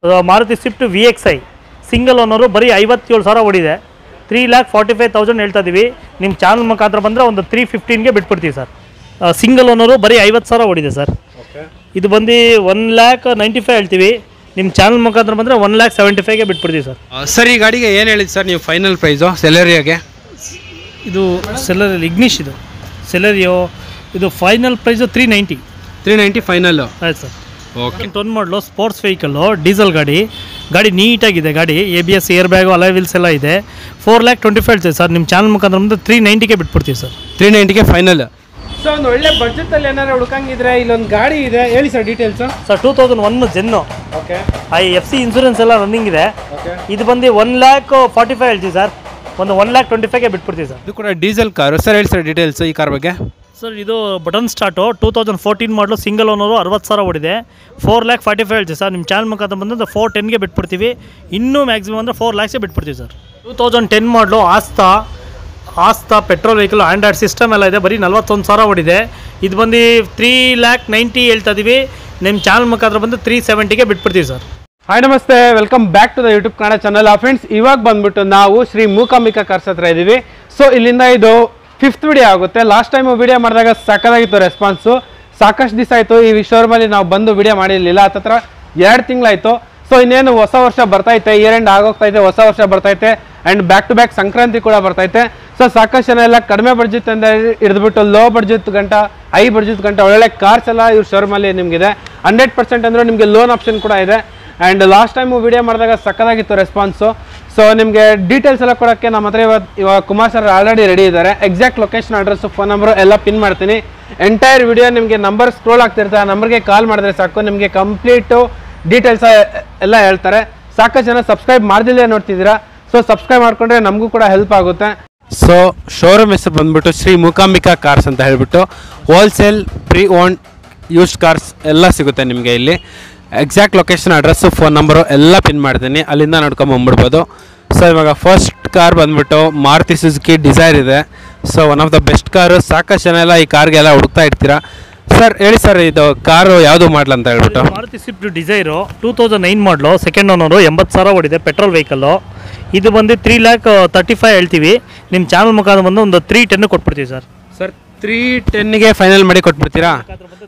Maruti Swift VXI single owner ಬರೀ 57,000 ಓಡಿದೆ. 3,45,000 ಹೇಳ್ತಾ ಇದ್ದೀವಿ. ನಿಮ್ಮ ಚಾನಲ್ ಮುಖಾಂತರ ಬಂದರೆ ಒಂದು 315ಗೆ ಬಿಟ್ಬಿಡ್ತೀವಿ ಸರ್. ಸಿಂಗಲ್ ಓನರು ಬರೀ 50,000 ಓಡಿದೆ ಸರ್. ಇದು ಬಂದು 1,95,000 ಹೇಳ್ತೀವಿ. ನಿಮ್ಮ ಚಾನಲ್ ಮುಖಾಂತರ ಬಂದರೆ 1,75,000ಗೆ ಬಿಟ್ಬಿಡ್ತೀವಿ ಸರ್. ಸರ್ ಈ ಗಾಡಿಗೆ ಏನು ಹೇಳಿದ್ದು ಸರ್ ನೀವು ಫೈನಲ್ ಪ್ರೈಸು ಸೆಲೆರಿಯಾಗೆ? ಇದು ಸೆಲೆರಿ ಇಗ್ನಿಷ್ ಇದು ಸೆಲೆರಿಯೋ. ಇದು ಫೈನಲ್ ಪ್ರೈಸು 390 ಫೈನಲ್ಲು ಆಯ್ತು ಸರ್. ಓಕೆ. 10 ಮಾಡಲು ಸ್ಪೋರ್ಟ್ಸ್ ವೆಹಿಕಲ್ಲು ಡೀಸೆಲ್ ಗಾಡಿ ನೀಟಾಗಿದೆ. ಗಾಡಿ ABS air bag alloy wheels ಎಲ್ಲ ಇದೆ. 4,25,000 ಹೇಳ್ತೀವಿ ಸರ್. ನಿಮ್ಮ ಚಾನಲ್ ಮುಖಾಂತರ ಬಂದು 390ಗೆ ಬಿಟ್ಬಿಡ್ತೀವಿ ಸರ್. 390ಗೆ ಫೈನಲ್. ಸೊ ಒಂದು ಒಳ್ಳೆ ಬಡ್ಜೆಟಲ್ಲಿ ಏನಾದ್ರು ಹುಡುಕಂಗಿದ್ರೆ ಇಲ್ಲೊಂದು ಗಾಡಿ ಇದೆ, ಹೇಳಿ sir details. Sir 2001 Zen. Okay. FC insurance ಎಲ್ಲ ರನ್ನಿಂಗ್ ಇದೆ. ಇದು ಬಂದು 1,45,000 ಹೇಳ್ತೀವಿ ಸರ್. ಒಂದು 1,25,000ಗೆ ಬಿಟ್ಬಿಡ್ತೀವಿ ಸರ್. ಇದು ಕೂಡ ಡೀಸೆಲ್ ಕಾರು ಸರ್, ಹೇಳಿ ಸರ್ ಡೀಟೇಲ್ಸ್ ಈ ಕಾರ್ ಬಗ್ಗೆ. ಸರ್ ಇದು ಬಟನ್ ಸ್ಟಾರ್ಟು 2014 ಮಾಡಲು ಸಿಂಗಲ್ ಓನರು 60,000 ಓಡಿದೆ. 4,45,000 ಹೇಳ್ತೀವಿ ಸರ್. ನಿಮ್ಮ ಚಾನಲ್ ಮುಖಾಂತರ ಬಂದು 410ಗೆ ಬಿಟ್ಬಿಡ್ತೀವಿ. ಇನ್ನೂ ಮ್ಯಾಕ್ಸಿಮಮ್ ಅಂದರೆ 4 lakhsಗೆ ಬಿಟ್ಬಿಡ್ತೀವಿ ಸರ್. 2010 ಮಾಡಲು ಆಸ್ತಾ ಪೆಟ್ರೋಲ್ ವೆಹಿಕಲ್ ಆಂಡ್ರಾಯ್ಡ್ ಸಿಸ್ಟಮ್ ಎಲ್ಲ ಇದೆ. ಬರೀ 41,000 ಓಡಿದೆ. ಇದು ಬಂದು 3,90,000 ಹೇಳ್ತಾ ಇದ್ದೀವಿ. ನಿಮ್ಮ ಚಾನಲ್ ಮುಖಾಂತರ ಬಂದು 370ಗೆ ಬಿಟ್ಬಿಡ್ತೀವಿ ಸರ್. ಹಾಯ್ ನಮಸ್ತೆ, welcome back to the YouTube Kannada channel. Friends, ಇವಾಗ ಬಂದ್ಬಿಟ್ಟು ನಾವು ಶ್ರೀ ಮೂಕಾಂಬಿಕಾ ಕಾರ್ಸ್ ಹತ್ರ ಇದ್ದೀವಿ. ಸೊ ಇಲ್ಲಿಂದ ಇದು 5th ವಿಡಿಯೋ ಆಗುತ್ತೆ. ಲಾಸ್ಟ್ ಟೈಮ್ ವಿಡಿಯೋ ಮಾಡಿದಾಗ ಸಕ್ಕದಾಗಿತ್ತು ರೆಸ್ಪಾನ್ಸು. ಸಾಕಷ್ಟು ದಿವಸ ಆಯಿತು ಈ ಶೋರೂಮಲ್ಲಿ ನಾವು ಬಂದು ವಿಡಿಯೋ ಮಾಡಿರಲಿಲ್ಲ. ಹತ್ತತ್ರ 2 ತಿಂಗಳಾಯಿತು. ಸೊ ಇನ್ನೇನು ಹೊಸ ವರ್ಷ ಬರ್ತೈತೆ, ಇಯರ್ ಎಂಡ್ ಆಗೋಗ್ತೈತೆ, ಹೊಸ ವರ್ಷ ಬರ್ತೈತೆ and back to back Sankranti ಕೂಡ ಬರ್ತೈತೆ. ಸೊ ಸಾಕಷ್ಟು ಜನ ಎಲ್ಲ ಕಡಿಮೆ ಬಡ್ಜೆಟ್ ಅಂತ ಹಿಡಿದ್ಬಿಟ್ಟು ಲೋ ಬಡ್ಜೆಟ್ ಗಂಟ ಹೈ ಬಡ್ಜೆಟ್ ಗಂಟ ಒಳ್ಳೊಳ್ಳೆ ಕಾರ್ಸ್ ಎಲ್ಲ ಇವ್ರ ಶೋರೂಮಲ್ಲಿ ನಿಮಗಿದೆ. 100% ಅಂದರೆ ನಿಮಗೆ ಲೋನ್ ಆಪ್ಷನ್ ಕೂಡ ಇದೆ. ಆ್ಯಂಡ್ ಲಾಸ್ಟ್ ಟೈಮು ವಿಡಿಯೋ ಮಾಡಿದಾಗ ಸಕ್ಕದಾಗಿತ್ತು ರೆಸ್ಪಾನ್ಸು. ಸೊ ನಿಮಗೆ ಡೀಟೇಲ್ಸ್ ಎಲ್ಲ ಕೊಡೋಕ್ಕೆ ನಮ್ಮ ಹತ್ರ ಇವಾಗ ಕುಮಾರ್ ಸರ್ ಆಲ್ರೆಡಿ ರೆಡಿ ಇದ್ದಾರೆ. Exact location, address, phone number ಎಲ್ಲ ಪಿನ್ ಮಾಡ್ತೀನಿ. ಎಂಟೈರ್ ವಿಡಿಯೋ ನಿಮಗೆ ನಂಬರ್ ಸ್ಕ್ರೋಲ್ ಆಗ್ತಿರುತ್ತೆ. ಆ ನಂಬರ್ಗೆ ಕಾಲ್ ಮಾಡಿದ್ರೆ ಸಾಕು, ನಿಮಗೆ ಕಂಪ್ಲೀಟು ಡೀಟೇಲ್ಸ್ ಎಲ್ಲ ಹೇಳ್ತಾರೆ. ಸಾಕಷ್ಟು ಜನ ಸಬ್ಸ್ಕ್ರೈಬ್ ಮಾಡ್ದಿಲ್ಲೇ ನೋಡ್ತಿದ್ದೀರಾ. ಸೊ ಸಬ್ಸ್ಕ್ರೈಬ್ ಮಾಡಿಕೊಂಡ್ರೆ ನಮಗೂ ಕೂಡ ಹೆಲ್ಪ್ ಆಗುತ್ತೆ. ಸೊ ಶೋರೂಮ್ ಹೆಸರು ಬಂದ್ಬಿಟ್ಟು ಶ್ರೀ ಮೂಕಾಂಬಿಕಾ ಕಾರ್ಸ್ ಅಂತ ಹೇಳ್ಬಿಟ್ಟು wholesale, pre owned, used cars ಎಲ್ಲ ಸಿಗುತ್ತೆ ನಿಮಗೆ ಇಲ್ಲಿ. Exact location, address, phone number ಎಲ್ಲ ಪಿನ್ ಮಾಡ್ತೀನಿ, ಅಲ್ಲಿಂದ ನೋಡ್ಕೊಂಬಂದ್ಬಿಡ್ಬೋದು. ಸೊ ಇವಾಗ ಫಸ್ಟ್ ಕಾರ್ ಬಂದ್ಬಿಟ್ಟು ಮಾರುತಿ ಸುಜುಕಿ ಡಿಸೈರ್ ಇದೆ. So one of the best car. ಸಾಕಷ್ಟು ಜನ ಎಲ್ಲ ಈ ಕಾರ್ಗೆಲ್ಲ ಹುಡುಕ್ತಾ ಇರ್ತೀರಾ. ಸರ್ ಹೇಳಿ ಸರ್, ಇದು ಕಾರು ಯಾವುದು ಮಾಡಲ ಅಂತ ಹೇಳ್ಬಿಟ್ಟು? ಮಾರುತಿ ಸ್ವಿಫ್ಟ್ ಡಿಸೈರು 2009 ಮಾಡಲು ಸೆಕೆಂಡ್ ಓನರು 80,000 ಓಡಿದೆ. Petrol vehicle. ಇದು ಬಂದು 3,35,000 ಹೇಳ್ತೀವಿ. ನಿಮ್ಮ ಚಾನಲ್ ಮುಖಾಂತರ ಬಂದು ಒಂದು 310 ಕೊಟ್ಬಿಡ್ತೀವಿ ಸರ್. 310ಗೆ ಫೈನಲ್ ಮಾಡಿ ಕೊಟ್ಬಿಡ್ತೀರಾ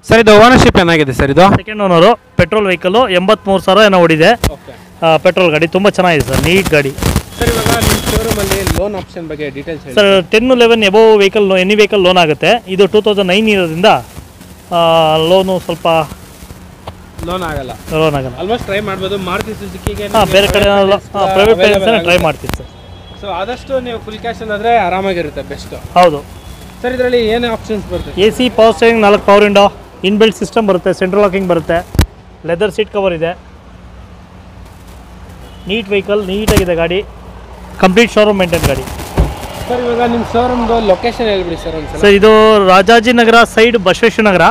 ಸರ್? ಇದು ಓನರ್ಶಿಪ್ ಏನಾಗಿದೆ ಸರ್? ಇದು ಸೆಕೆಂಡ್ ಓನರು, ಪೆಟ್ರೋಲ್ ವೆಹಿಕಲ್ಲು, 83,000 ಏನೋ ಓಡಿದೆ. ಪೆಟ್ರೋಲ್ ಗಾಡಿ ತುಂಬ ಚೆನ್ನಾಗಿದೆ ಸರ್, ನೀಟ್ ಗಾಡಿ. ಸರ್ ಇವಾಗ ನಿಮ್ಮ ಶೋರೂಮಲ್ಲಿ ಲೋನ್ ಆಪ್ಷನ್ ಬಗ್ಗೆ ಡೀಟೇಲ್ಸ್ ಹೇಳಿ sir. 10-11 above vehicle, any vehicle loan ಆಗುತ್ತೆ. ಇದು 2009 ಇರೋದ್ರಿಂದ ಲೋನು ಸ್ವಲ್ಪ ಲೋನ್ ಆಗಲ್ಲ. ಆಲ್ಮೋಸ್ಟ್ ಟ್ರೈ ಮಾಡ್ಬೋದು. ಮಾರುತಿ ಸುಜುಕಿಗೆ ಬೇರೆ ಕಡೆ ಪ್ರೈವೇಟ್ ಫೈನಾನ್ಸ್ ಟ್ರೈ ಮಾಡ್ತೀವಿ ಸರ್. ಸೊ ಆದಷ್ಟು ನೀವು ಫುಲ್ ಕ್ಯಾಶ್ ಅಂದರೆ ಆರಾಮಾಗಿರುತ್ತೆ, ಬೆಸ್ಟ್. ಹೌದು ಸರ್. ಇದರಲ್ಲಿ ಏನು ಆಪ್ಷನ್ಸ್ ಬರುತ್ತೆ? AC, power steering, 4 power window, inbuilt system ಬರುತ್ತೆ, ಸೆಂಟ್ರಲ್ ಲಾಕಿಂಗ್ ಬರುತ್ತೆ, ಲೆದರ್ ಸೀಟ್ ಕವರ್ ಇದೆ. ನೀಟ್ ವೆಹಿಕಲ್, ನೀಟಾಗಿದೆ ಗಾಡಿ, ಕಂಪ್ಲೀಟ್ ಶೋರೂಮ್ ಮೇಂಟೈನ್ ಗಾಡಿ. ಸರ್ ಇವಾಗ ನಿಮ್ಮ ಶೋರೂಮ್ದು ಲೊಕೇಶನ್ ಹೇಳ್ಬಿಡಿ ಸರ್ ಒಂದ್ಸಲ. ಸರ್ ಇದು ರಾಜಾಜಿನಗರ ಸೈಡ್, ಬಸವೇಶ್ವರ ನಗರ.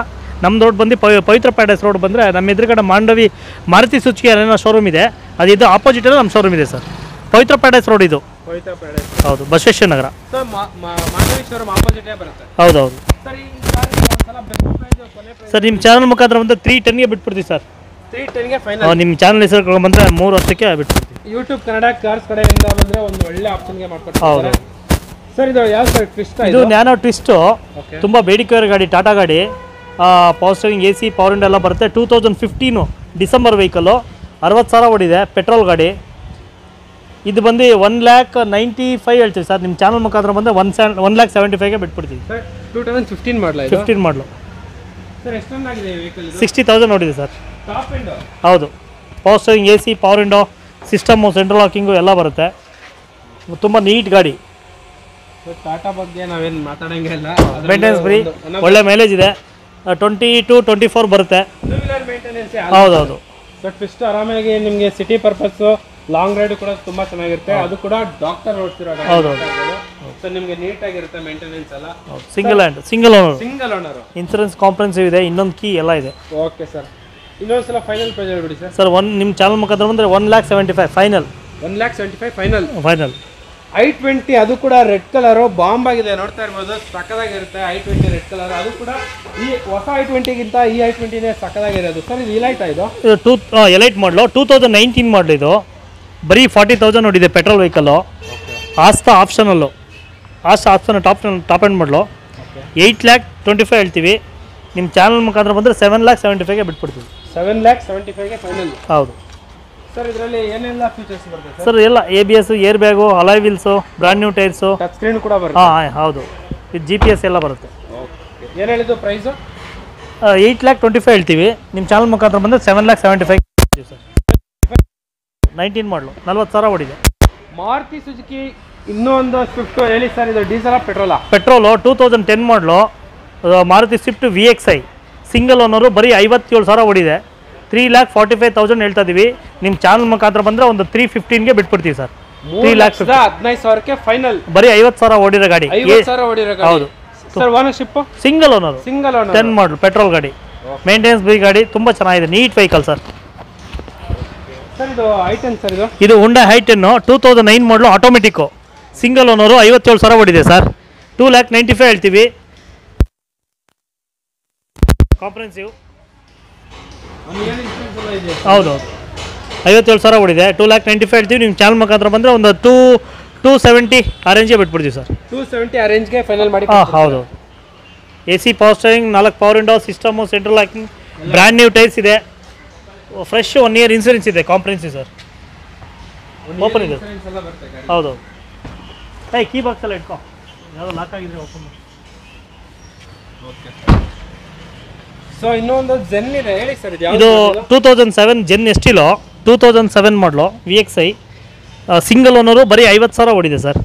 ನಮ್ಮ ರೋಡ್ ಬಂದು ಪವಿತ್ರ ಪ್ಯಾಲೇಸ್ ರೋಡ್ ಬಂದರೆ ನಮ್ಮ ಎದುರುಗಡೆ Mandavi Maruti Suzuki arena showroom ಇದೆ. ಅದಿದ್ದು ಆಪೋಸಿಟಲ್ಲಿ ನಮ್ಮ ಶೋರೂಮ್ ಇದೆ ಸರ್. ಪವಿತ್ರ ಪ್ಯಾಲೇಸ್ ರೋಡ್ ಇದು. ಹೌದು, ಬಸವೇಶ್ವರ ನಗರ. ಹೌದೌದು ಸರ್. ನಿಮ್ಮ ಚಾನಲ್ ಮುಖಾಂತರ ಬಂದು 310ಗೆ ಬಿಟ್ಬಿಡ್ತೀವಿ ಸರ್. 310ಗೆ ಫೈನಲ್. ನಿಮ್ಮ ಚಾನಲ್ ಹೆಸರು ಬಂದರೆ 310ಕ್ಕೆ ಬಿಟ್ಬಿಡ್ತೀವಿ. ಯೂಟ್ಯೂಬ್ ಕನ್ನಡ ಕಾರ್ಸ್ ಕಡೆಯಿಂದ ಬಂದರೆ ಒಂದು ಒಳ್ಳೆ ಆಪ್ಷನ್ಗೆ ಮಾಡ್ಕೊಡ್ತೀವಿ. ಹೌದು ಸರ್. ಇದು ಯಾವ ಸರ್ ಟ್ವಿಸ್ಟ್? ಇದು ನ್ಯಾನೋ ಟ್ವಿಸ್ಟು, ತುಂಬ ಬೇಡಿಕೆ ಗಾಡಿ, ಟಾಟಾ ಗಾಡಿ. Power steering, AC, power window ಎಲ್ಲ ಬರುತ್ತೆ. 2015 ಡಿಸೆಂಬರ್ ವೆಹಿಕಲ್ಲು, 60,000 ಓಡಿದೆ. ಪೆಟ್ರೋಲ್ ಗಾಡಿ. ಇದು ಬಂದು 1,95,000 ಹೇಳ್ತೀವಿ ಸರ್. ನಿಮ್ಮ ಚಾನಲ್ ಮುಖಾಂತರ ಬಂದು 1,75,000ಗೆ ಬಿಟ್ಬಿಡ್ತೀವಿ. 2015 ಮಾಡಲ? 15 ಮಾಡಲು ಸರ್. ಎಷ್ಟು ಆಗಿದೆ ವೆಹಿಕಲ್? 60,000 ನೋಡಿದೆ ಸರ್. Top end? ಹೌದು. Power steering, AC, power window system, central locking ಎಲ್ಲ ಬರುತ್ತೆ. ತುಂಬ ನೀಟ್ ಗಾಡಿ. ಟಾಟಾ ಬಗ್ಗೆ ನಾವೇನು ಮಾತಾಡೋಂಗಿಲ್ಲ. ಮೇಂಟೆನೆನ್ಸ್ ಫ್ರೀ, ಒಳ್ಳೆ ಮೈಲೇಜ್ ಇದೆ. 20-24 ಬರುತ್ತೆ. ಹೌದೌದು ಸರ್. ಟ್ವಿಸ್ಟ್ ಆರಾಮಾಗಿ ನಿಮಗೆ ಸಿಟಿ ಪರ್ಪಸ್ಸು, ಲಾಂಗ್ ರೈಡ್ ಕೂಡ ತುಂಬ ಚೆನ್ನಾಗಿರುತ್ತೆ. ಅದು ಕೂಡ ಡಾಕ್ಟರ್ ಓಡಿಸಿರೋ. ಹೌದೌದು ಸರ್. ನಿಮಗೆ ನೀಟಾಗಿರುತ್ತೆ ಮೇಂಟೆನೆನ್ಸ್ ಎಲ್ಲ. Single owner. ಇನ್ಸೂರೆನ್ಸ್ ಕಾಂಪ್ರಹೆನ್ಸಿವ್ ಇದೆ, ಇನ್ನೊಂದು ಕೀ ಎಲ್ಲ ಇದೆ. Okay sir. ಇನ್ನೊಂದ್ಸಲ ಫೈನಲ್ ಪ್ರೈಸ್ ಹೇಳ್ಬಿಡಿ ಸರ್. ಸರ್ ನಿಮ್ಮ ಚಾನಲ್ ಮುಖಾಂತರ ಬಂದರೆ 1,75,000 ಫೈನಲ್. 1,75,000 ಫೈನಲ್. i20 ಅದು ಕೂಡ ರೆಡ್ ಕಲರು ಬಾಂಬ್ ಆಗಿದೆ, ನೋಡ್ತಾ ಇರ್ಬೋದು. ಸಕ್ಕದಾಗಿರುತ್ತೆ i20 ರೆಡ್ ಕಲರ್. ಅದು ಕೂಡ ಈ ಹೊಸ i20ಗಿಂತ ಈ i20ನೇ ಸಕ್ಕದಾಗಿರೋದು. ಸರ್ ಇದು ಇಲೈಟಾ? ಇದು ಎಲೈಟ್ ಮಾಡಲು 2019 ಮಾಡಲು. ಇದು ಬರೀ 40,000 ನೋಡಿದೆ petrol vehicle. Asta optional, option top end ಮಾಡಲು 8,25,000 ಹೇಳ್ತೀವಿ. ನಿಮ್ಮ ಚಾನಲ್ ಮುಖಾಂತರ ಬಂದರೆ 7,75,000ಗೆ ಬಿಟ್ಬಿಡ್ತೀವಿ. 7,75,000ಗೆ ಫೈನಲ್. ಹೌದು ಸರ್. ಇದರಲ್ಲಿ ಏನೆಲ್ಲ ಫೀಚರ್ಸ್ ಬರುತ್ತೆ ಸರ್? ಎಲ್ಲ ABS, air bag, alloy wheels, brand new tyres, touch screen ಕೂಡ ಬರುತ್ತೆ. ಹಾಂ ಹೌದು. ಇದು GPS ಎಲ್ಲ ಬರುತ್ತೆ. ಏನು ಹೇಳಿದ್ದು ಪ್ರೈಸು? 8,25,000 ಹೇಳ್ತೀವಿ. ನಿಮ್ಮ ಚಾನಲ್ ಮುಖಾಂತರ ಬಂದರೆ 7,75,000 ಸರ್. 19 ಮಾಡಲು 40,000 ಓಡಿದೆ. ಮಾರುತಿ ಸುಜುಕಿ ಇನ್ನೊಂದು ಸ್ವಿಫ್ಟ್ ಹೇಳಿ ಸರ್. ಇದು ಡೀಸೆಲಾ ಪೆಟ್ರೋಲಾ? ಪೆಟ್ರೋಲು 2010 ಮಾಡಲು Maruti Swift VXI single owner, ಬರೀ 57,000 ಓಡಿದೆ. 3,45,000 ಹೇಳ್ತಾ ಇದೀವಿ. ನಿಮ್ಮ ಚಾನಲ್ ಮುಖಾಂತರ ಬಂದರೆ ಒಂದು 315ಗೆ ಬಿಟ್ಬಿಡ್ತೀವಿ ಸರ್. 3,15,000ಕ್ಕೆ ಫೈನಲ್. ಬರೀ 50,000 ಓಡಿರೋ ಗಾಡಿ. 50,000 ಓಡಿರೋ ಗಾಡಿ. ಹೌದು ಸರ್. ಓನರ್ಶಿಪ್ ಸಿಂಗಲ್ ಓನರು, 10 ಮಾಡಲು ಪೆಟ್ರೋಲ್ ಗಾಡಿ. ಮೇಂಟೆನೆನ್ಸ್ ಫ್ರೀ ಗಾಡಿ, ತುಂಬ ಚೆನ್ನಾಗಿದೆ, ನೀಟ್ ವೆಹಿಕಲ್ ಸರ್. ಸರ್ ಇದು i10 ಸರ್. ಇದು Hyundai i10 2009 ಮಾಡಲು ಆಟೋಮೆಟಿಕ್ಕು, ಸಿಂಗಲ್ ಓನರು, 57,000 ಓಡಿದೆ ಸರ್. 2,95,000 ಹೇಳ್ತೀವಿ. ಕಾಂಪ್ರೆನ್ಸಿವ್. ಹೌದು 57,000 ಓಡಿದೆ. 2,95,000 ಹೇಳ್ತೀವಿ. ನಿಮ್ಮ ಚಾನಲ್ ಮುಖಾಂತರ ಬಂದರೆ ಒಂದು 270 ಆ ರೇಂಜ್ಗೆ ಬಿಟ್ಬಿಡ್ತೀವಿ ಸರ್. 270 ಆ ರೇಂಜ್ಗೆ ಫೈನಲ್ ಮಾಡಿ. ಹೌದು. AC power steering, 4 power window system, central locking, brand new tyres ಇದೆ. ಫ್ರೆಶ್ 1 ಇಯರ್ ಇನ್ಸೂರೆನ್ಸ್ ಇದೆ. Comprehensive sir. ಓಪನ್ ಇದೆ. ಹೌದು. ಕೀ ಬಾಕ್ಸ್ ಎಲ್ಲ ಇಟ್ಕೊ, ಯಾವುದೋ ಲಾಕ್ ಆಗಿದ್ರೆ ಓಪನ್ ಮಾಡಿ. ಸೊ ಇನ್ನೊಂದು ಜೆನ್ ಇದೆ ಹೇಳಿ ಸರ್. ಇದು 2007 ಜೆನ್ ಎಸ್ಟಿಲೋ, 2007 ಮಾಡಲು VXI ಸಿಂಗಲ್ ಓನರು, ಬರೀ 50,000 ಓಡಿದೆ ಸರ್.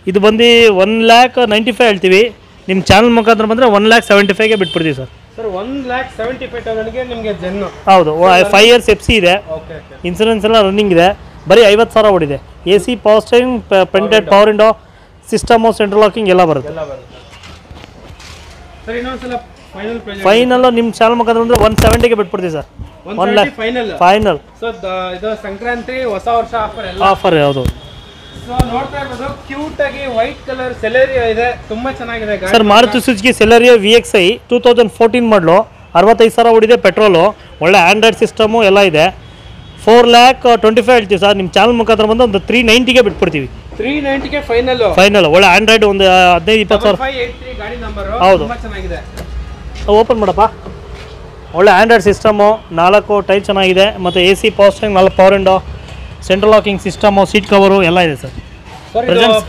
ಇದು ಬಂದು 1,95,000 ಹೇಳ್ತೀವಿ. ನಿಮ್ಮ ಚಾನಲ್ ಮುಖಾಂತರ ಬಂದರೆ 1,75,000ಗೆ ಬಿಟ್ಬಿಡ್ತೀವಿ ಸರ್. ಸರ್ 1,75,000ಗೆ ನಿಮಗೆ ಜೆನ್. ಹೌದು. 5 ಇಯರ್ಸ್ FC ಇದೆ. ಇನ್ಸೂರೆನ್ಸ್ ಎಲ್ಲ ರನ್ನಿಂಗ್ ಇದೆ. ಬರೀ 50,000 ಓಡಿದೆ. AC power steering, printed power window system, central locking ಎಲ್ಲ ಬರುತ್ತೆ. ಸರ್ ಇನ್ನೊಂದ್ಸಲ ಫೈನಲ್ ನಿಮ್ಮ ಚಾನಲ್ ಮುಖಾಂತರ ಬಂದರೆ 170ಗೆ ಬಿಟ್ಬಿಡ್ತೀವಿ ಸರ್. 1,70,000 ಫೈನಲ್. ಸೊ ಇದು ಸಂಕ್ರಾಂತಿ ಹೊಸ ವರ್ಷ ಆಫರ್ ಎಲ್ಲ ಆಫರ್. ಹೌದು. ಸೊ ನೋಡ್ತಾ ಇರ್ಬೋದು, ಕ್ಯೂಟ್ ಆಗಿ ವೈಟ್ ಕಲರ್ ಸೆಲೆರಿಯೋ ಇದೆ, ತುಂಬಾ ಚೆನ್ನಾಗಿದೆ sir. Maruti Suzuki Celerio VXI 2014 ಮಾಡಲು, 65,000 ಓಡಿದೆ. ಪೆಟ್ರೋಲು, ಒಳ್ಳೆ ಆಂಡ್ರಾಯ್ಡ್ ಸಿಸ್ಟಮು ಎಲ್ಲ ಇದೆ. 4,25,000 ಹೇಳ್ತೀವಿ ಸರ್. ನಿಮ್ಮ ಚಾನಲ್ ಮುಖಾಂತರ ಬಂದು ಒಂದು 390ಗೆ ಬಿಟ್ಬಿಡ್ತೀವಿ. 390ಗೆ ಫೈನಲ್. ಒಳ್ಳೆ ಆಂಡ್ರಾಯ್ಡ್ ಒಂದು 15-20,000. ಗಾಡಿ ನಂಬರ್ ಹೌದು. ತುಂಬಾ ಚೆನ್ನಾಗಿದೆ. ಓಪನ್ ಮಾಡಪ್ಪ. ಒಳ್ಳೆ ಆಂಡ್ರಾಯ್ಡ್ ಸಿಸ್ಟಮು, 4 ಟೈರ್ ಚೆನ್ನಾಗಿದೆ. ಮತ್ತು AC power steering, 4 power window, central locking system, seat cover ಎಲ್ಲ ಇದೆ ಸರ್.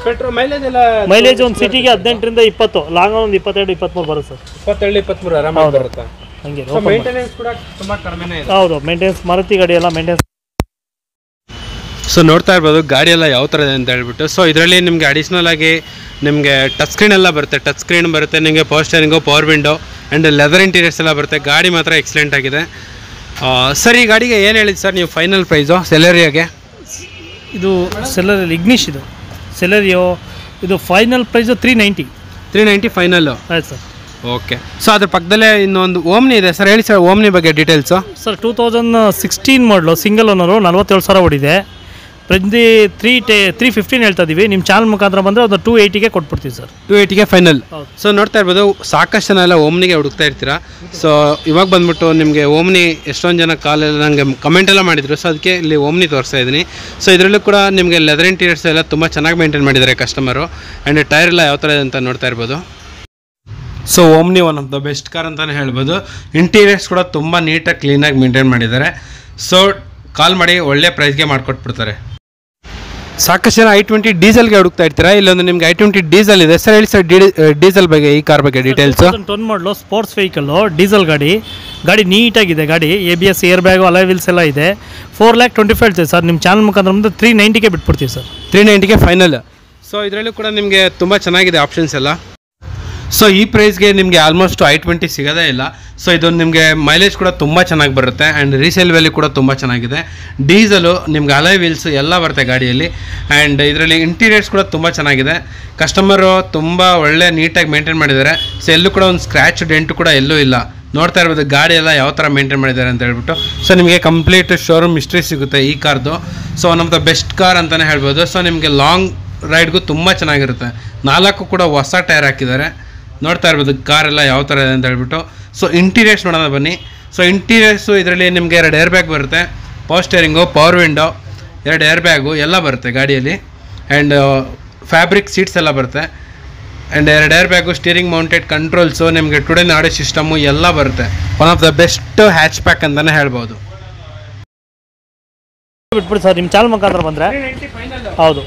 ಪೆಟ್ರೋಲ್ ಮೈಲೇಜ್ ಒಂದು ಸಿಟಿಗೆ 18ರಿಂದ 20, ಲಾಂಗ್ ಒಂದು 22-23 ಬರುತ್ತೆ ಸರ್. 22-23 ಆರಾಮಾಗಿ ಬರುತ್ತೆ. ಹಂಗೆ ಮೇಂಟೆನೆನ್ಸ್ ಕೂಡ ತುಂಬಾ ಕಡಿಮೆನೇ ಇದೆ. ಹೌದು. ಮೇಂಟೆನೆನ್ಸ್, ಮಾರುತಿ ಗಾಡಿ ಎಲ್ಲ ಮೇಂಟೆನೆನ್ಸ್. ಸೊ ನೋಡ್ತಾ ಇರ್ಬೋದು ಗಾಡಿ ಎಲ್ಲ ಯಾವ ಥರ ಇದೆ ಅಂತ ಹೇಳ್ಬಿಟ್ಟು. ಸೊ ಇದರಲ್ಲಿ ನಿಮಗೆ ಅಡಿಷ್ನಲ್ ಆಗಿ ನಿಮಗೆ ಟಚ್ ಸ್ಕ್ರೀನ್ ಎಲ್ಲ ಬರುತ್ತೆ. ಟಚ್ ಸ್ಕ್ರೀನ್ ಬರುತ್ತೆ ನಿಮಗೆ, power steering, power window and leather interiors ಎಲ್ಲ ಬರುತ್ತೆ. ಗಾಡಿ ಮಾತ್ರ ಎಕ್ಸಲೆಂಟ್ ಆಗಿದೆ ಸರ್. ಈ ಗಾಡಿಗೆ ಏನು ಹೇಳಿದ್ದು ಸರ್ ನೀವು ಫೈನಲ್ ಪ್ರೈಸು ಸೆಲೆರಿಯೋಗೆ? ಇದು ಸೆಲೆರಿಯೋ ಇಗ್ನಿಷ್. ಇದು ಸೆಲೆರಿಯೋ ಇದು ಫೈನಲ್ ಪ್ರೈಸು 390 ಫೈನಲ್ಲು. ಆಯ್ತು ಸರ್. ಓಕೆ. ಸೊ ಅದ್ರ ಪಕ್ಕದಲ್ಲೇ ಇನ್ನೊಂದು ಓಮ್ನಿ ಇದೆ ಸರ್, ಹೇಳಿ ಸರ್ ಓಮ್ನಿ ಬಗ್ಗೆ ಡೀಟೇಲ್ಸು. ಸರ್ 2016 ಮಾಡಲು, ಸಿಂಗಲ್ ಓನರು, 47,000 ಓಡಿದೆ. ಪ್ರತಿ 315 ಹೇಳ್ತಾ ಇದ್ದೀವಿ. ನಿಮ್ಮ ಚಾನಲ್ ಮುಖಾಂತರ ಬಂದರೆ ಒಂದು 280ಗೆ ಕೊಟ್ಬಿಡ್ತೀವಿ ಸರ್. 280ಗೆ ಫೈನಲ್. ಸೊ ನೋಡ್ತಾ ಇರ್ಬೋದು, ಸಾಕಷ್ಟು ಜನ ಎಲ್ಲ ಓಮ್ನಿಗೆ ಹುಡುಕ್ತಾ ಇರ್ತೀರಾ. ಸೊ ಇವಾಗ ಬಂದ್ಬಿಟ್ಟು ನಿಮಗೆ ಓಮ್ನಿ ಎಷ್ಟೊಂದು ಜನ ಕಾಲೆಲ್ಲ ನನಗೆ ಕಮೆಂಟ್ ಎಲ್ಲ ಮಾಡಿದರು. ಸೊ ಅದಕ್ಕೆ ಇಲ್ಲಿ ಓಮ್ನಿ ತೋರಿಸ್ತಾ ಇದ್ದೀನಿ. ಸೊ ಇದರಲ್ಲೂ ಕೂಡ ನಿಮಗೆ ಲೆದರ್ ಇಂಟೀರಿಯರ್ಸ್ ಎಲ್ಲ ತುಂಬ ಚೆನ್ನಾಗಿ ಮೇಂಟೈನ್ ಮಾಡಿದ್ದಾರೆ ಕಸ್ಟಮರು. ಆ್ಯಂಡ್ ಟೈರ್ ಎಲ್ಲ ಯಾವ ಥರ ಇದೆ ಅಂತ ನೋಡ್ತಾ ಇರ್ಬೋದು. So Omni one of the best car ಅಂತಲೇ ಹೇಳ್ಬೋದು. ಇಂಟೀರಿಯರ್ಸ್ ಕೂಡ ತುಂಬ ನೀಟಾಗಿ ಕ್ಲೀನಾಗಿ ಮೇಂಟೈನ್ ಮಾಡಿದ್ದಾರೆ. ಸೊ ಕಾಲ್ ಮಾಡಿ ಒಳ್ಳೆ ಪ್ರೈಸ್ಗೆ ಮಾಡಿಕೊಟ್ಬಿಡ್ತಾರೆ. ಸಾಕಷ್ಟು ಜನ i20 ಡೀಸೆಲ್ಗೆ ಹುಡುಕ್ತಾ ಇರ್ತೀರಾ. ಇಲ್ಲೊಂದು ನಿಮ್ಗೆ i20 ಡೀಸೆಲ್ ಇದೆ ಸರ್, ಹೇಳಿ ಸರ್ ಡೀಸೆಲ್ ಬಗ್ಗೆ, ಈ ಕಾರ್ ಬಗ್ಗೆ ಡೀಟೇಲ್ಸ್. 2010 ಮಾಡಲು ಸ್ಪೋರ್ಟ್ಸ್ ವೆಹಿಕಲ್ಲು, ಡೀಸೆಲ್ ಗಾಡಿ ನೀಟಾಗಿದೆ. ಗಾಡಿ ABS, air bag, alloy wheels ಎಲ್ಲ ಇದೆ. 4,25,000 ಹೇಳ್ತೀವಿ ಸರ್. ನಿಮ್ಮ ಚಾನಲ್ ಮುಖಾಂತರ ಬಂದು 390ಗೆ ಬಿಟ್ಬಿಡ್ತೀವಿ ಸರ್. 390ಗೆ ಫೈನಲ್. ಸೊ ಇದರಲ್ಲೂ ಕೂಡ ನಿಮಗೆ ತುಂಬ ಚೆನ್ನಾಗಿದೆ ಆಪ್ಷನ್ಸ್ ಎಲ್ಲ. ಸೊ ಈ ಪ್ರೈಸ್ಗೆ ನಿಮಗೆ ಆಲ್ಮೋಸ್ಟ್ i20 ಸಿಗೋದೇ ಇಲ್ಲ. ಸೊ ಇದು ನಿಮಗೆ ಮೈಲೇಜ್ ಕೂಡ ತುಂಬ ಚೆನ್ನಾಗಿ ಬರುತ್ತೆ ಆ್ಯಂಡ್ ರೀಸೇಲ್ ವ್ಯಾಲ್ಯೂ ಕೂಡ ತುಂಬ ಚೆನ್ನಾಗಿದೆ. ಡೀಸೆಲು ನಿಮ್ಗೆ ಅಲಾಯ್ ವೀಲ್ಸ್ ಎಲ್ಲ ಬರುತ್ತೆ ಗಾಡಿಯಲ್ಲಿ. ಆ್ಯಂಡ್ ಇದರಲ್ಲಿ ಇಂಟೀರಿಯರ್ಸ್ ಕೂಡ ತುಂಬ ಚೆನ್ನಾಗಿದೆ. ಕಸ್ಟಮರು ತುಂಬ ಒಳ್ಳೆ ನೀಟಾಗಿ ಮೇಂಟೈನ್ ಮಾಡಿದ್ದಾರೆ. ಸೊ ಎಲ್ಲೂ ಕೂಡ ಒಂದು ಸ್ಕ್ರ್ಯಾಚ್ ಡೆಂಟು ಕೂಡ ಎಲ್ಲೂ ಇಲ್ಲ. ನೋಡ್ತಾ ಇರ್ಬೋದು ಗಾಡಿ ಎಲ್ಲ ಯಾವ ಥರ ಮೇಂಟೈನ್ ಮಾಡಿದ್ದಾರೆ ಅಂತ ಹೇಳ್ಬಿಟ್ಟು. ಸೊ ನಿಮಗೆ ಕಂಪ್ಲೀಟ್ ಶೋರೂಮ್ ಹಿಸ್ಟ್ರಿ ಸಿಗುತ್ತೆ ಈ ಕಾರ್ದು. So one of the best car ಅಂತಲೇ ಹೇಳ್ಬೋದು. ಸೊ ನಿಮಗೆ ಲಾಂಗ್ ರೈಡ್ಗೂ ತುಂಬ ಚೆನ್ನಾಗಿರುತ್ತೆ. 4 ಕೂಡ ಹೊಸ ಟೈರ್ ಹಾಕಿದ್ದಾರೆ. ನೋಡ್ತಾ ಇರ್ಬೋದು ಕಾರೆಲ್ಲ ಯಾವ ಥರ ಇದೆ ಅಂತ ಹೇಳ್ಬಿಟ್ಟು. ಸೊ ಇಂಟೀರಿಯರ್ಸ್ ನೋಡೋಣ ಬನ್ನಿ. ಸೊ ಇಂಟೀರಿಯರ್ಸು ಇದರಲ್ಲಿ ನಿಮಗೆ 2 ಏರ್ ಬ್ಯಾಗ್ ಬರುತ್ತೆ, power steering, power window, 2 air bag ಎಲ್ಲ ಬರುತ್ತೆ ಗಾಡಿಯಲ್ಲಿ. ಆ್ಯಂಡ್ ಫ್ಯಾಬ್ರಿಕ್ ಸೀಟ್ಸ್ ಎಲ್ಲ ಬರುತ್ತೆ. And 2 air bag, steering mounted controls, ನಿಮಗೆ ಟುಡೇನ್ ಆಡಿಯೋ ಸಿಸ್ಟಮು ಎಲ್ಲ ಬರುತ್ತೆ. One of the best hatch pack ಅಂತಲೇ ಹೇಳ್ಬೋದು. ಬಿಟ್ಬಿಡಿ ಸರ್, ನಿಮ್ಮ ಚಾನಲ್ ಮುಖಾಂತರ ಬಂದರೆ. ಹೌದು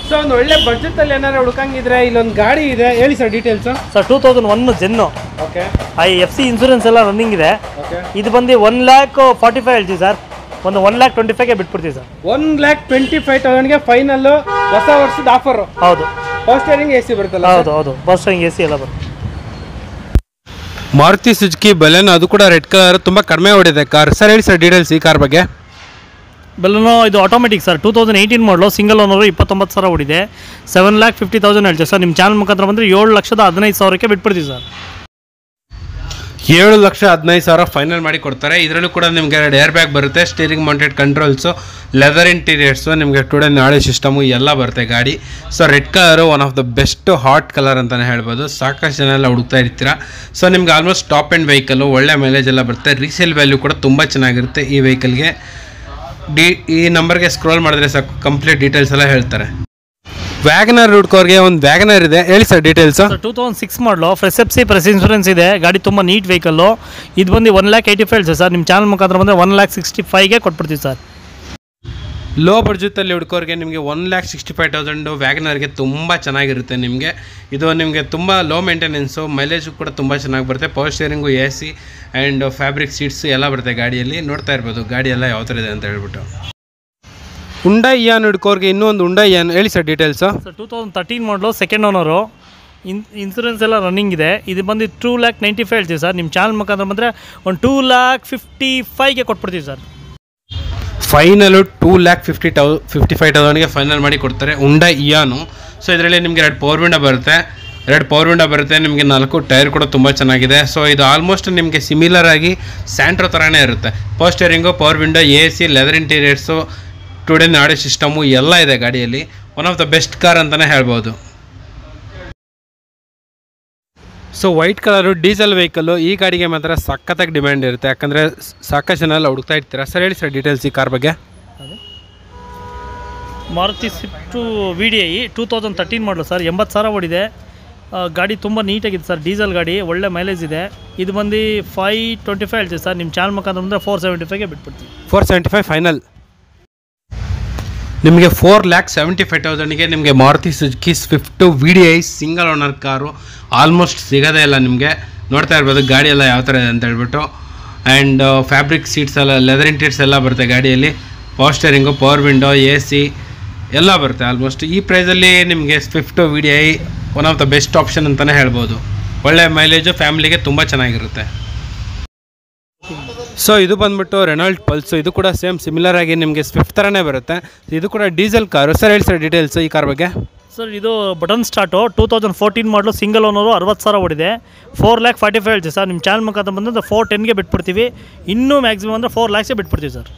ಸೊ ಒಂದು ಒಳ್ಳೆ ಬಡ್ಜೆಟಲ್ಲಿ ಏನಾದ್ರು ಹುಡುಕಂಗಿದ್ರೆ ಇಲ್ಲೊಂದು ಗಾಡಿ ಇದೆ, ಹೇಳಿ sir details. Sir 2001 Zen. Okay. FC insurance ಎಲ್ಲ ರನ್ನಿಂಗ್ ಇದೆ. ಇದು ಬಂದು 1,45,000 ಹೇಳ್ತೀವಿ ಸರ್. ಒಂದು 1,25,000ಗೆ ಬಿಟ್ಬಿಡ್ತೀವಿ ಸರ್. 1,25,000ಗೆ ಫೈನಲ್ಲು, ಹೊಸ ವರ್ಷದ ಆಫರು. ಹೌದು. ಪವರ್ ಸ್ಟೇರಿಂಗ್ AC ಬರುತ್ತಲ್ಲ? ಹೌದು ಪವರ್ ಸ್ಟೇರಿಂಗ್ AC ಎಲ್ಲ ಬರುತ್ತೆ. ಮಾರುತಿ ಸುಜುಕಿ ಬಲೆನೋ, ಅದು ಕೂಡ ರೆಡ್ ಕಲರ್, ತುಂಬ ಕಡಿಮೆ ಓಡಿದೆ ಕಾರ್. ಸರ್ ಹೇಳಿ ಸರ್ ಡೀಟೇಲ್ಸ್ ಈ ಕಾರ್ ಬಗ್ಗೆ. ಬೆಲನೋ ಇದು ಆಟೋಮೆಟಿಕ್ ಸರ್, 2018 ಮಾಡಲು, ಸಿಂಗಲ್ ಓನರು, 29,000 ಓಡಿದೆ. 7,50,000 ಹೇಳ್ತೀವಿ ಸರ್. ನಿಮ್ಮ ಚಾನಲ್ ಮುಖಾಂತರ ಬಂದರೆ 7,15,000ಕ್ಕೆ ಬಿಟ್ಬಿಡ್ತೀವಿ ಸರ್. 7,15,000 ಫೈನಲ್ ಮಾಡಿ ಕೊಡ್ತಾರೆ. ಇದರಲ್ಲೂ ಕೂಡ ನಿಮಗೆ 2 ಏರ್ ಬ್ಯಾಗ್ ಬರುತ್ತೆ, steering mounted controls, leather interiors, ನಿಮಗೆ ಟುಡೇ ನಾಳೆ ಸಿಸ್ಟಮು ಎಲ್ಲ ಬರುತ್ತೆ ಗಾಡಿ. So red colour one of the best hot colour ಅಂತಲೇ ಹೇಳ್ಬೋದು. ಸಾಕಷ್ಟು ಜನ ಎಲ್ಲ ಹುಡುಕ್ತಾ ಇರ್ತೀರಾ. ಸೊ ನಿಮ್ಗೆ ಆಲ್ಮೋಸ್ಟ್ ಟಾಪ್ ಆ್ಯಂಡ್ ವೆಹಿಕಲ್ಲು, ಒಳ್ಳೆ ಮೈಲೇಜ್ ಎಲ್ಲ ಬರುತ್ತೆ. ರೀಸೇಲ್ ವ್ಯಾಲ್ಯೂ ಕೂಡ ತುಂಬ ಚೆನ್ನಾಗಿರುತ್ತೆ ಈ ವೆಹಿಕಲ್ಗೆ. ಈ ನಂಬರ್ಗೆ ಸ್ಕ್ರೋಲ್ ಮಾಡಿದ್ರೆ ಸಾಕು, ಕಂಪ್ಲೀಟ್ ಡೀಟೇಲ್ಸ್ ಎಲ್ಲ ಹೇಳ್ತಾರೆ. ವ್ಯಾಗನರ್ ಹುಡ್ಕೋರ್ಗೆ ಒಂದು ವ್ಯಾಗನರ್ ಇದೆ, ಹೇಳಿ ಸರ್ ಡೀಟೇಲ್ಸು. 2006 ಮಾಡಲು, ಫ್ರೆಶ್ FC, ಪ್ರೆಸ್ ಇನ್ಸೂರೆನ್ಸ್ ಇದೆ. ಗಾಡಿ ತುಂಬ ನೀಟ್ ವೆಹಿಕಲ್ಲು. ಇದು ಬಂದು 1,85,000 ಸರ್. ನಿಮ್ಮ ಚಾನಲ್ ಮುಖಾಂತರ ಬಂದರೆ 1,65,000ಗೆ ಕೊಟ್ಬಿಡ್ತೀವಿ ಸರ್. ಲೋ ಬಡ್ಜೆಟಲ್ಲಿ ಹುಡ್ಕೋರಿಗೆ ನಿಮಗೆ 1,65,000 ವ್ಯಾಗನರ್ಗೆ ತುಂಬ ಚೆನ್ನಾಗಿರುತ್ತೆ. ನಿಮಗೆ ಇದು ನಿಮಗೆ ತುಂಬ ಲೋ ಮೇಂಟೆನೆನ್ಸು, ಮೈಲೇಜು ಕೂಡ ತುಂಬ ಚೆನ್ನಾಗಿ ಬರುತ್ತೆ. Power steering, AC and fabric seats ಎಲ್ಲ ಬರುತ್ತೆ ಗಾಡಿಯಲ್ಲಿ. ನೋಡ್ತಾ ಇರ್ಬೋದು ಗಾಡಿ ಎಲ್ಲ ಯಾವ ಥರ ಇದೆ ಅಂತ ಹೇಳ್ಬಿಟ್ಟು. ಹುಂಡೈ ಇಯಾನ್ ಹುಡ್ಕೋರಿಗೆ ಇನ್ನೂ ಒಂದು ಹುಂಡೈ ಇಯಾನ್, ಹೇಳಿ ಸರ್ ಡೀಟೇಲ್ಸು. ಸರ್ 2013 ಮಾಡಲು, ಸೆಕೆಂಡ್ ಓನರು, ಇನ್ಸೂರೆನ್ಸ್ ಎಲ್ಲ ರನ್ನಿಂಗ್ ಇದೆ. ಇದು ಬಂದು 2,95,000 ಹೇಳ್ತೀವಿ ಸರ್. ನಿಮ್ಮ ಚಾನಲ್ ಮುಖಾಂತರ ಬಂದರೆ ಒಂದು 2,55,000ಗೆ ಕೊಟ್ಬಿಡ್ತೀವಿ ಸರ್. ಫೈನಲು 2,55,000ಗೆ ಫೈನಲ್ ಮಾಡಿ ಕೊಡ್ತಾರೆ ಹುಂಡೈ ಇಯಾನು. ಸೊ ಇದರಲ್ಲಿ ನಿಮಗೆ 2 ಪವರ್ ವಿಂಡೋ ಬರುತ್ತೆ, ನಿಮಗೆ 4 ಟೈರ್ ಕೂಡ ತುಂಬ ಚೆನ್ನಾಗಿದೆ. ಸೊ ಇದು ಆಲ್ಮೋಸ್ಟ್ ನಿಮಗೆ ಸಿಮಿಲರ್ ಆಗಿ ಸ್ಯಾಂಟ್ರೋ ಥರನೇ ಇರುತ್ತೆ. Power steering, power window, AC, leather interiors, two DIN audio system ಎಲ್ಲ ಇದೆ ಗಾಡಿಯಲ್ಲಿ. One of the best car ಅಂತಲೇ ಹೇಳ್ಬೋದು. So white colour diesel vehicle, ಈ ಗಾಡಿಗೆ ಮಾತ್ರ ಸಖತ್ತಾಗಿ ಡಿಮ್ಯಾಂಡ್ ಇರುತ್ತೆ. ಯಾಕಂದರೆ ಸಾಕಷ್ಟು ಜನ ಎಲ್ಲ ಹುಡುಕ್ತಾ ಇರ್ತೀರಾ. ಸರ್ ಹೇಳಿ ಸರ್ ಡೀಟೇಲ್ಸ್ ಈ ಕಾರ್ ಬಗ್ಗೆ. ಮಾರುತಿ ಸ್ವಿಫ್ಟು VDI 2013 ಮಾಡಲು ಸರ್. 80,000 ಓಡಿದೆ. ಗಾಡಿ ತುಂಬ ನೀಟಾಗಿದೆ ಸರ್. ಡೀಸೆಲ್ ಗಾಡಿ, ಒಳ್ಳೆ ಮೈಲೇಜ್ ಇದೆ. ಇದು ಬಂದು 525 ಹೇಳ್ತೀವಿ ಸರ್. ನಿಮ್ಮ ಚಾನಲ್ ಮುಖಾಂತರ ಬಂದರೆ 475ಗೆ ಬಿಟ್ಬಿಡ್ತೀವಿ. 475 ಫೈನಲ್. ನಿಮಗೆ 4,75,000ಗೆ ನಿಮಗೆ Maruti Suzuki Swift VDI single owner car almost ಸಿಗೋದೇ ಇಲ್ಲ ನಿಮಗೆ. ನೋಡ್ತಾ ಇರ್ಬೋದು ಗಾಡಿ ಎಲ್ಲ ಯಾವ ಥರ ಇದೆ ಅಂತ ಹೇಳ್ಬಿಟ್ಟು. ಆ್ಯಂಡ್ ಫ್ಯಾಬ್ರಿಕ್ ಸೀಟ್ಸ್ ಎಲ್ಲ, ಲೆದರ್ ಇಂಟೀರಿಯರ್ಸ್ ಎಲ್ಲ ಬರುತ್ತೆ ಗಾಡಿಯಲ್ಲಿ. Power steering, power window, AC ಎಲ್ಲ ಬರುತ್ತೆ ಆಲ್ಮೋಸ್ಟ್. ಈ ಪ್ರೈಸಲ್ಲಿ ನಿಮಗೆ Swift VDI one of the best option ಅಂತಲೇ ಹೇಳ್ಬೋದು. ಒಳ್ಳೆ ಮೈಲೇಜು, ಫ್ಯಾಮಿಲಿಗೆ ತುಂಬ ಚೆನ್ನಾಗಿರುತ್ತೆ. ಸೊ ಇದು ಬಂದ್ಬಿಟ್ಟು ರೆನಾಲ್ಟ್ ಪಲ್ಸು. ಇದು ಕೂಡ ಸೇಮ್ ಸಿಮಿಲರ್ ಆಗಿ ನಿಮಗೆ ಸ್ವಿಫ್ಟ್ ಥರನೇ ಬರುತ್ತೆ. ಇದು ಕೂಡ ಡೀಸೆಲ್ ಕಾರು. ಸರ್ ಹೇಳಿ ಸರ್ ಡೀಟೇಲ್ಸು ಈ ಕಾರ್ ಬಗ್ಗೆ. ಸರ್ ಇದು ಬಟನ್ ಸ್ಟಾರ್ಟು, 2014 ಮಾಡಲು, ಸಿಂಗಲ್ ಓನರು, 60,000 ಓಡಿದೆ. 4,45,000 ಹೇಳ್ತೀವಿ ಸರ್. ನಿಮ್ಮ ಚಾನಲ್ ಮುಖಾಂತರ ಬಂದರೆ 410ಗೆ ಬಿಟ್ಬಿಡ್ತೀವಿ. ಇನ್ನೂ ಮ್ಯಾಕ್ಸಿಮಮ್ ಅಂದರೆ 4 lakhsಗೆ ಬಿಟ್ಬಿಡ್ತೀವಿ ಸರ್.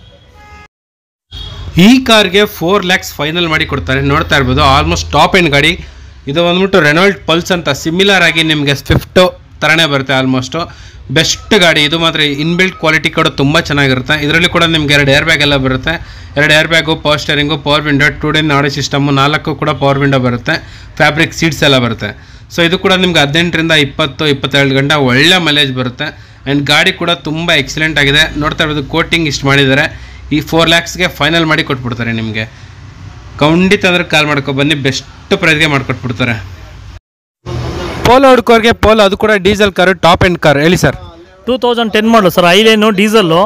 ಈ ಕಾರ್ಗೆ 4 lakhs ಫೈನಲ್ ಮಾಡಿ ಕೊಡ್ತಾರೆ. ನೋಡ್ತಾ ಇರ್ಬೋದು ಆಲ್ಮೋಸ್ಟ್ ಟಾಪ್ ಎಂಡ್ ಗಾಡಿ. ಇದು ಬಂದ್ಬಿಟ್ಟು ರೆನಾಲ್ಟ್ ಪಲ್ಸ್ ಅಂತ ಸಿಮಿಲರ್ ಆಗಿ ನಿಮಗೆ ಸ್ವಿಫ್ಟು ಥರನೇ ಬರುತ್ತೆ ಆಲ್ಮೋಸ್ಟು. ಬೆಸ್ಟ್ ಗಾಡಿ ಇದು ಮಾತ್ರ. ಇನ್ಬಿಲ್ಟ್ ಕ್ವಾಲಿಟಿ ಕೂಡ ತುಂಬ ಚೆನ್ನಾಗಿರುತ್ತೆ. ಇದರಲ್ಲಿ ಕೂಡ ನಿಮಗೆ 2 ಏರ್ ಬ್ಯಾಗ್ ಎಲ್ಲ ಬರುತ್ತೆ. 2 air bag, power steering, power window, two DIN audio system, 4 ಕೂಡ ಪವರ್ ವಿಂಡೋ ಬರುತ್ತೆ. ಫ್ಯಾಬ್ರಿಕ್ ಸೀಟ್ಸ್ ಎಲ್ಲ ಬರುತ್ತೆ. ಸೊ ಇದು ಕೂಡ ನಿಮ್ಗೆ 18ರಿಂದ 20-22 ಗಂಟೆ ಒಳ್ಳೆ ಮೈಲೇಜ್ ಬರುತ್ತೆ. ಆ್ಯಂಡ್ ಗಾಡಿ ಕೂಡ ತುಂಬ ಎಕ್ಸಲೆಂಟ್ ಆಗಿದೆ. ನೋಡ್ತಾ ಇರೋದು ಕೋಟಿಂಗ್ ಇಷ್ಟು ಮಾಡಿದ್ದಾರೆ. ಈ 4 lakhsಗೆ ಫೈನಲ್ ಮಾಡಿ ಕೊಟ್ಬಿಡ್ತಾರೆ ನಿಮಗೆ. ಖಂಡಿತ ಅಂದ್ರೆ ಕಾಲ್ ಮಾಡ್ಕೊ ಬನ್ನಿ, ಬೆಸ್ಟ್ ಪ್ರೈಸ್ಗೆ ಮಾಡಿಕೊಟ್ಬಿಡ್ತಾರೆ. ಪೋಲೋ ಹುಡ್ಕೋರ್ಗೆ ಪೋಲೋ, ಅದು ಕೂಡ diesel car, top end car. ಹೇಳಿ ಸರ್. 2010 ಮಾಡಲು ಸರ್. ಐಲೇನು ಡೀಸೆಲ್ಲು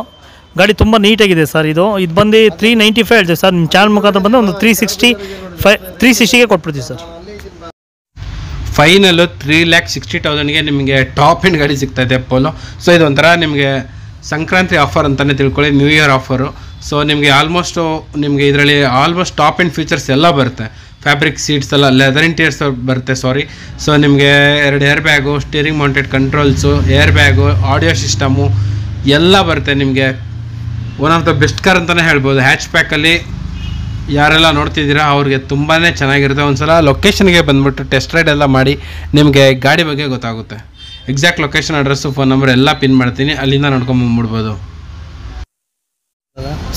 ಗಾಡಿ ತುಂಬ ನೀಟಾಗಿದೆ ಸರ್. ಇದು ಬಂದು 395 ಹೇಳ್ತೀವಿ ಸರ್. ನಿಮ್ಮ ಚಾನಲ್ ಮುಖಾಂತರ ಬಂದು ಒಂದು 360ಗೆ ಕೊಟ್ಬಿಡ್ತೀವಿ ಸರ್. ಫೈನಲ್ಲು 3,60,000ಗೆ ನಿಮಗೆ ಟಾಪ್ ಎಂಡ್ ಗಾಡಿ ಸಿಗ್ತಾಯಿದೆ ಪೋಲೋ. ಸೊ ಇದು ಒಂಥರ ನಿಮಗೆ ಸಂಕ್ರಾಂತಿ ಆಫರ್ ಅಂತಲೇ ತಿಳ್ಕೊಳ್ಳಿ, ನ್ಯೂ ಇಯರ್ ಆಫರು. ಸೊ ನಿಮಗೆ ಆಲ್ಮೋಸ್ಟು ನಿಮಗೆ ಇದರಲ್ಲಿ ಆಲ್ಮೋಸ್ಟ್ ಟಾಪ್ ಎಂಡ್ ಫೀಚರ್ಸ್ ಎಲ್ಲ ಬರುತ್ತೆ. ಫ್ಯಾಬ್ರಿಕ್ ಸೀಟ್ಸ್ ಎಲ್ಲ, ಲೆದರ್ ಇಂಟೀರಿಯರ್ಸ್ ಬರುತ್ತೆ. ಸೊ ನಿಮಗೆ 2 air bag, steering mounted controls, air bag, audio system ಎಲ್ಲ ಬರುತ್ತೆ ನಿಮಗೆ. One of the best car ಅಂತಲೇ ಹೇಳ್ಬೋದು. ಹ್ಯಾಚ್ ಪ್ಯಾಕಲ್ಲಿ ಯಾರೆಲ್ಲ ನೋಡ್ತಿದ್ದೀರಾ ಅವ್ರಿಗೆ ತುಂಬಾ ಚೆನ್ನಾಗಿರುತ್ತೆ. ಒಂದ್ಸಲ ಲೊಕೇಶನ್ಗೆ ಬಂದುಬಿಟ್ಟು ಟೆಸ್ಟ್ ರೈಡ್ ಎಲ್ಲ ಮಾಡಿ ನಿಮಗೆ ಗಾಡಿ ಬಗ್ಗೆ ಗೊತ್ತಾಗುತ್ತೆ. Exact location, address, phone number ಎಲ್ಲ ಪಿನ್ ಮಾಡ್ತೀನಿ, ಅಲ್ಲಿಂದ ನೋಡ್ಕೊಂಬಂದ್ಬಿಡ್ಬೋದು.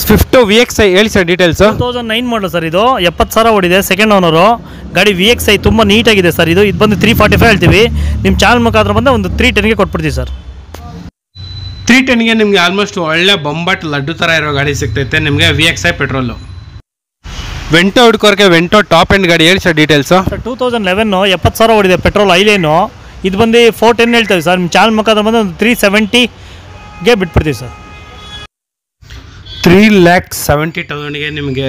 ಸ್ವಿಫ್ಟ್ VXi ಹೇಳಿ ಸರ್ ಡೀಟೇಲ್ಸು. 2009 ಮಾಡಲು ಸರ್, ಇದು 70,000 ಓಡಿದೆ, ಸೆಕೆಂಡ್ ಓನರು ಗಾಡಿ. VXi ತುಂಬ ನೀಟಾಗಿದೆ ಸರ್. ಇದು ಬಂದು 345 ಹೇಳ್ತೀವಿ. ನಿಮ್ಮ ಚಾನಲ್ ಮುಖಾಂತರ ಬಂದು ಒಂದು 310ಗೆ ಕೊಟ್ಬಿಡ್ತೀವಿ ಸರ್. 310ಗೆ ನಿಮಗೆ ಆಲ್ಮೋಸ್ಟ್ ಒಳ್ಳೆ ಬೊಂಬಾಟ್ ಲಡ್ಡು ಥರ ಇರೋ ಗಾಡಿ ಸಿಗ್ತೈತೆ ನಿಮಗೆ. VXi petrol. ವೆಂಟೋ ಹುಡ್ಕೋರ್ಗೆ ವೆಂಟೋ ಟಾಪ್ ಎಂಡ್ ಗಾಡಿ ಹೇಳಿ ಸರ್ ಡೀಟೇಲ್ಸು. ಸರ್ 2011 70,000 ಓಡಿದೆ, ಪೆಟ್ರೋಲ್ ಐಲೇನು. ಇದು ಬಂದು 410 ಹೇಳ್ತೀವಿ ಸರ್. ನಿಮ್ಮ ಚಾನಲ್ ಮುಖಾಂತರ ಬಂದು ಒಂದು 370ಗೆ ಬಿಟ್ಬಿಡ್ತೀವಿ ಸರ್. 3,70,000ಗೆ ನಿಮಗೆ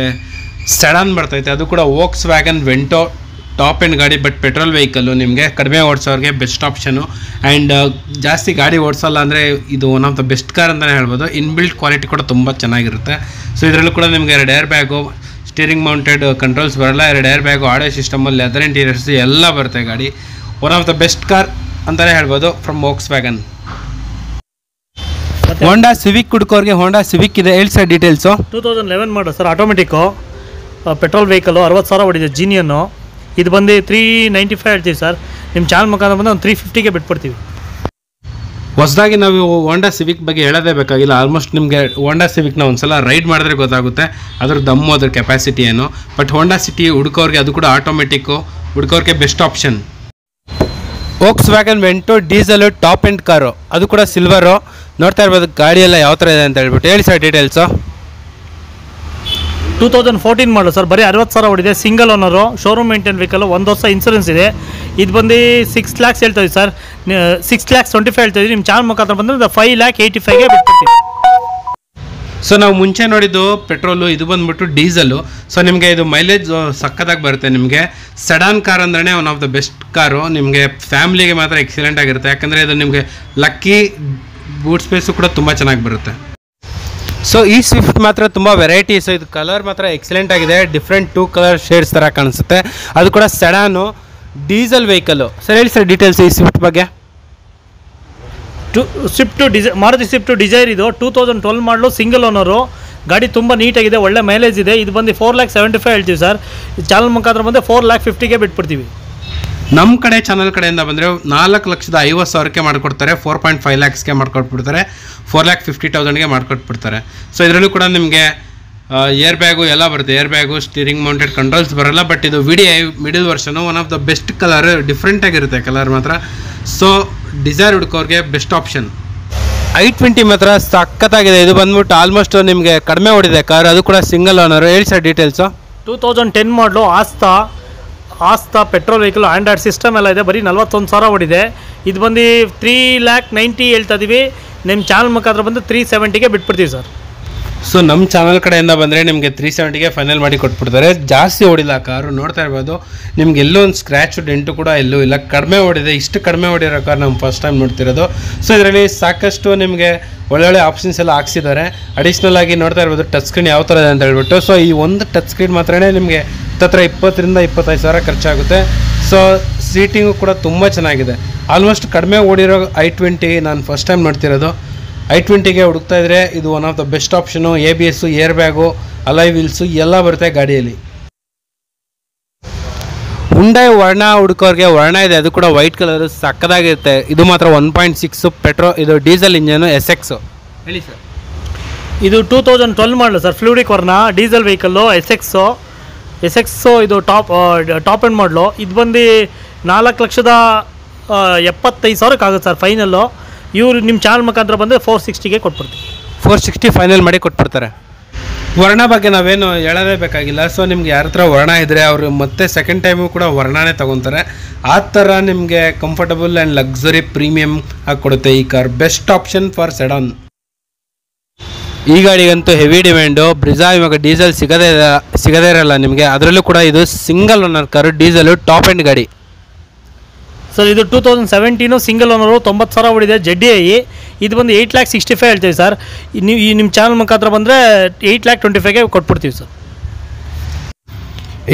ಸೆಡಾನ್ ಬರ್ತೈತೆ. ಅದು ಕೂಡ Volks wagon Vento top end ಗಾಡಿ, ಬಟ್ ಪೆಟ್ರೋಲ್ ವೆಹಿಕಲ್ಲು. ನಿಮಗೆ ಕಡಿಮೆ ಓಡಿಸೋರಿಗೆ ಬೆಸ್ಟ್ ಆಪ್ಷನು. ಆ್ಯಂಡ್ ಜಾಸ್ತಿ ಗಾಡಿ ಓಡಿಸಲ್ಲ ಅಂದರೆ ಇದು one of the best car ಅಂತಲೇ ಹೇಳ್ಬೋದು. ಇನ್ಬಿಲ್ಟ್ ಕ್ವಾಲಿಟಿ ಕೂಡ ತುಂಬ ಚೆನ್ನಾಗಿರುತ್ತೆ. ಸೊ ಇದರಲ್ಲೂ ಕೂಡ ನಿಮಗೆ 2 air bag, steering mounted controls ಬರಲ್ಲ, 2 ಏರ್ ಬ್ಯಾಗು, ಆಡಿಯೋ ಸಿಸ್ಟಮಲ್ಲಿ ಲೆದರ್ ಇಂಟೀರಿಯರ್ಸ್ ಎಲ್ಲ ಬರುತ್ತೆ ಗಾಡಿ. One of the best car ಅಂತಲೇ ಹೇಳ್ಬೋದು from Volkswagen. Honda Civic ಹುಡ್ಕೋರಿಗೆ ಹೋಂಡಾ ಸಿವಿಕ್ ಇದೆ ಹೇಳಿ ಸರ್ ಡೀಟೇಲ್ಸು. 2011 ಮಾಡೋ ಸರ್, ಆಟೋಮೆಟಿಕ್ಕು, ಪೆಟ್ರೋಲ್ ವೆಹಿಕಲ್ಲು, 60,000 ಓಡಿದೆ, ಜೀನಿಯನ್ನು. ಇದು ಬಂದು 395 ಹೇಳ್ತೀವಿ ಸರ್. ನಿಮ್ಮ ಚಾನಲ್ ಮುಖಾಂತರ ಬಂದು ಒಂದು 350ಗೆ ಬಿಟ್ಬಿಡ್ತೀವಿ. ಹೊಸದಾಗಿ ನಾವು ಹೋಂಡಾ ಸಿವಿಕ್ ಬಗ್ಗೆ ಹೇಳೋದೇ ಬೇಕಾಗಿಲ್ಲ. ಆಲ್ಮೋಸ್ಟ್ ನಿಮಗೆ ಹೋಂಡಾ ಸಿವಿಕ್ನ ಒಂದ್ಸಲ ರೈಡ್ ಮಾಡಿದ್ರೆ ಗೊತ್ತಾಗುತ್ತೆ ಅದ್ರ ದಮ್ಮು, ಅದ್ರ ಕೆಪಾಸಿಟಿ ಏನು. ಬಟ್ ಹೋಂಡಾ ಸಿಟಿ ಹುಡ್ಕೋರಿಗೆ, ಅದು ಕೂಡ ಆಟೋಮೆಟಿಕ್ಕು, ಹುಡ್ಕೋರಿಗೆ best option. Volkswagen Vento diesel top end car, ಅದು ಕೂಡ ಸಿಲ್ವರು. ನೋಡ್ತಾ ಇರ್ಬೋದು ಗಾಡಿ ಎಲ್ಲ ಯಾವ ಥರ ಇದೆ ಅಂತ ಹೇಳ್ಬಿಟ್ಟು ಹೇಳಿ ಸರ್ ಡೀಟೇಲ್ಸು. 2014 ಮಾಡಲು ಸರ್, ಬರೀ 60,000 ಓಡಿದೆ, single owner, showroom maintain vehicle, 1 ವರ್ಷ ಇನ್ಸೂರೆನ್ಸ್ ಇದೆ. ಇದು ಬಂದು 6 lakhs ಹೇಳ್ತೀವಿ ಸರ್. 6,25,000 ಹೇಳ್ತೀವಿ. ನಿಮ್ಮ ಚಾನಲ್ ಮುಖಾಂತರ ಬಂದರೆ 5,85,000ಗೆ ಬಿಟ್ಬಿಡ್ತೀವಿ. ಸೊ ನಾವು ಮುಂಚೆ ನೋಡಿದ್ದು ಪೆಟ್ರೋಲು, ಇದು ಬಂದ್ಬಿಟ್ಟು ಡೀಸೆಲು. ಸೊ ನಿಮಗೆ ಇದು ಮೈಲೇಜ್ ಸಕ್ಕತ್ತಾಗಿ ಬರುತ್ತೆ. ನಿಮಗೆ ಸೆಡಾನ್ ಕಾರ್ ಅಂದ್ರೆ one of the best car. ನಿಮಗೆ ಫ್ಯಾಮಿಲಿಗೆ ಮಾತ್ರ ಎಕ್ಸಲೆಂಟ್ ಆಗಿರುತ್ತೆ. ಯಾಕಂದರೆ ಇದು ನಿಮಗೆ ಲಕ್ಕಿ ಬೂಟ್ ಸ್ಪೇಸು ಕೂಡ ತುಂಬ ಚೆನ್ನಾಗಿ ಬರುತ್ತೆ. ಸೊ ಈ ಸ್ವಿಫ್ಟ್ ಮಾತ್ರ ತುಂಬ ವೆರೈಟೀಸ್. ಇದು ಕಲರ್ ಮಾತ್ರ ಎಕ್ಸಲೆಂಟ್ ಆಗಿದೆ. ಡಿಫ್ರೆಂಟ್ 2 ಕಲರ್ ಶೇಡ್ಸ್ ಥರ ಕಾಣಿಸುತ್ತೆ. ಅದು ಕೂಡ ಸೆಡಾನು, ಡೀಸೆಲ್ ವೆಹಿಕಲ್ಲು. ಸರ್ ಹೇಳಿ ಸರ್ ಡೀಟೇಲ್ಸ್ ಈ ಸ್ವಿಫ್ಟ್ ಬಗ್ಗೆ. ಮಾರುತಿ ಸ್ವಿಫ್ಟ್ ಡಿಸೈರ್, ಇದು 2012 ಮಾಡಲು, ಸಿಂಗಲ್ ಓನರು ಗಾಡಿ. ತುಂಬ ನೀಟಾಗಿದೆ, ಒಳ್ಳೆ ಮೈಲೇಜ್ ಇದೆ. ಇದು ಬಂದು 4,75,000 ಹೇಳ್ತೀವಿ ಸರ್. ಚಾನಲ್ ಮುಖಾಂತರ ಬಂದು 4,50,000ಗೆ ಬಿಟ್ಬಿಡ್ತೀವಿ. ನಮ್ಮ ಕಡೆ ಚಾನಲ್ ಕಡೆಯಿಂದ ಬಂದರೆ 4,50,000ಕ್ಕೆ ಮಾಡಿಕೊಡ್ತಾರೆ. 4.5 lakhsಗೆ ಮಾಡ್ಕೊಟ್ಬಿಡ್ತಾರೆ. 4,50,000ಗೆ ಮಾಡ್ಕೊಟ್ಬಿಡ್ತಾರೆ. ಸೊ ಇದರಲ್ಲೂ ಕೂಡ ನಿಮಗೆ ಏರ್ ಬ್ಯಾಗು ಎಲ್ಲ ಬರುತ್ತೆ. Air bag, steering mounted controls ಬರೋಲ್ಲ. ಬಟ್ ಇದು VDI middle version, one of the best colour. ಡಿಫ್ರೆಂಟಾಗಿರುತ್ತೆ ಕಲರ್ ಮಾತ್ರ. ಸೊ ಡಿಸೈರ್ ಹುಡ್ಕೋರಿಗೆ ಬೆಸ್ಟ್ ಆಪ್ಷನ್. i20 ಮಾತ್ರ ಸಕ್ಕತ್ತಾಗಿದೆ. ಇದು ಬಂದ್ಬಿಟ್ಟು ಆಲ್ಮೋಸ್ಟ್ ನಿಮಗೆ ಕಡಿಮೆ ಓಡಿದೆ ಕಾರ್, ಅದು ಕೂಡ ಸಿಂಗಲ್ ಓನರು. ಹೇಳಿ ಸರ್ ಡೀಟೇಲ್ಸು. 2010 ಮಾಡಲು, ಆಸ್ತಾ ಪೆಟ್ರೋಲ್ ವೆಹಿಕಲ್, ಆಂಡ್ರಾಯ್ಡ್ ಸಿಸ್ಟಮ್ ಎಲ್ಲ ಇದೆ. ಬರೀ 41,000 ಓಡಿದೆ. ಇದು ಬಂದು 3,90,000 ಹೇಳ್ತಾ ಇದ್ದೀವಿ. ನಿಮ್ಮ ಚಾನಲ್ ಮುಖಾಂತರ ಬಂದು 370ಗೆ ಬಿಟ್ಬಿಡ್ತೀವಿ ಸರ್. ಸೊ ನಮ್ಮ ಚಾನಲ್ ಕಡೆಯಿಂದ ಬಂದರೆ ನಿಮಗೆ 370ಗೆ ಫೈನಲ್ ಮಾಡಿ ಕೊಟ್ಬಿಡ್ತಾರೆ. ಜಾಸ್ತಿ ಓಡಿಲ್ಲ ಕಾರು, ನೋಡ್ತಾ ಇರ್ಬೋದು. ನಿಮ್ಗೆ ಎಲ್ಲೂ ಒಂದು ಸ್ಕ್ರ್ಯಾಚು ಡೆಂಟು ಕೂಡ ಎಲ್ಲೂ ಇಲ್ಲ, ಕಡಿಮೆ ಓಡಿದೆ. ಇಷ್ಟು ಕಡಿಮೆ ಓಡಿರೋ ಕಾರ್ ನಮ್ಮ ಫಸ್ಟ್ ಟೈಮ್ ನೋಡ್ತಿರೋದು. ಸೊ ಇದರಲ್ಲಿ ಸಾಕಷ್ಟು ನಿಮಗೆ ಒಳ್ಳೊಳ್ಳೆ ಆಪ್ಷನ್ಸ್ ಎಲ್ಲ ಹಾಕ್ಸಿದ್ದಾರೆ. ಅಡಿಷ್ನಲ್ ಆಗಿ ನೋಡ್ತಾ ಇರ್ಬೋದು ಟಚ್ ಸ್ಕ್ರೀನ್ ಯಾವ ಥರ ಇದೆ ಅಂತ ಹೇಳ್ಬಿಟ್ಟು. ಸೊ ಈ ಒಂದು ಟಚ್ ಸ್ಕ್ರೀನ್ ಮಾತ್ರ ನಿಮಗೆ ಹತ್ತಿರ 20,000 ರಿಂದ 25,000 ಖರ್ಚಾಗುತ್ತೆ. ಸೊ ಸೀಟಿಂಗು ಕೂಡ ತುಂಬ ಚೆನ್ನಾಗಿದೆ. ಆಲ್ಮೋಸ್ಟ್ ಕಡಿಮೆ ಓಡಿರೋ i20 ನಾನು ಫಸ್ಟ್ ಟೈಮ್ ನೋಡ್ತಿರೋದು. i20ಗೆ ಹುಡುಕ್ತಾ ಇದ್ರೆ ಇದು one of the best option. ABS, air bag, alloy wheels ಎಲ್ಲ ಬರುತ್ತೆ ಗಾಡಿಯಲ್ಲಿ. ಹುಂಡೈ ವರ್ಣ ಹುಡುಕೋರಿಗೆ ವರ್ಣ ಇದೆ, ಅದು ಕೂಡ ವೈಟ್ ಕಲರ್ ಸಕ್ಕದಾಗಿರುತ್ತೆ. ಇದು ಮಾತ್ರ 1.6 ಪೆಟ್ರೋಲ್, ಇದು ಡೀಸೆಲ್ ಇಂಜನು, SX. ಹೇಳಿ ಸರ್. ಇದು 2012 ಮಾಡಲು ಸರ್, ಫ್ಲೂಯಿಡಿಕ್ ವರ್ಣ, ಡೀಸೆಲ್ ವೆಹಿಕಲ್ಲು, SX. ಇದು ಟಾಪ್ ಎಂಡ್ ಮಾಡಲು. ಇದು ಬಂದು 4,75,000 ಆಗುತ್ತೆ ಸರ್ ಫೈನಲ್ಲು. ಇವರು ನಿಮ್ಮ ಚಾನಲ್ ಮುಖಾಂತರ ಬಂದರೆ 460ಗೆ ಕೊಟ್ಬಿಡ್ತೀವಿ. 460 ಫೈನಲ್ ಮಾಡಿ ಕೊಟ್ಬಿಡ್ತಾರೆ. ವರ್ಣ ಬಗ್ಗೆ ನಾವೇನು ಹೇಳೋದೇ ಬೇಕಾಗಿಲ್ಲ. ಸೊ ನಿಮ್ಗೆ ಯಾರ ಹತ್ರ ವರ್ಣ ಇದ್ದರೆ ಅವರು ಮತ್ತೆ ಸೆಕೆಂಡ್ ಟೈಮು ಕೂಡ ವರ್ಣನೇ ತೊಗೊತಾರೆ. ಆ ಥರ ನಿಮಗೆ ಕಂಫರ್ಟಬಲ್ ಆ್ಯಂಡ್ ಲಕ್ಸುರಿ ಪ್ರೀಮಿಯಮ್ ಆಗಿ ಕೊಡುತ್ತೆ ಈ car. Best option for sedan. ಈ ಗಾಡಿಗಂತೂ ಹೆವಿ ಡಿಮ್ಯಾಂಡು. ಬ್ರಿಜಾ ಇವಾಗ ಡೀಸೆಲ್ ಸಿಗದೇ ಇರಲ್ಲ ನಿಮಗೆ. ಅದರಲ್ಲೂ ಕೂಡ ಇದು single owner car, diesel, top end ಗಾಡಿ. ಸರ್ ಇದು 2017 ಸಿಂಗಲ್ ಓನರು, 90,000 ಓಡಿದೆ, ZDI. ಇದು ಬಂದು 8,65,000 ಹೇಳ್ತೀವಿ ಸರ್. ನೀವು ನಿಮ್ಮ ಚಾನಲ್ ಮುಖಾಂತರ ಬಂದರೆ 8,25,000ಗೆ ಕೊಟ್ಬಿಡ್ತೀವಿ ಸರ್.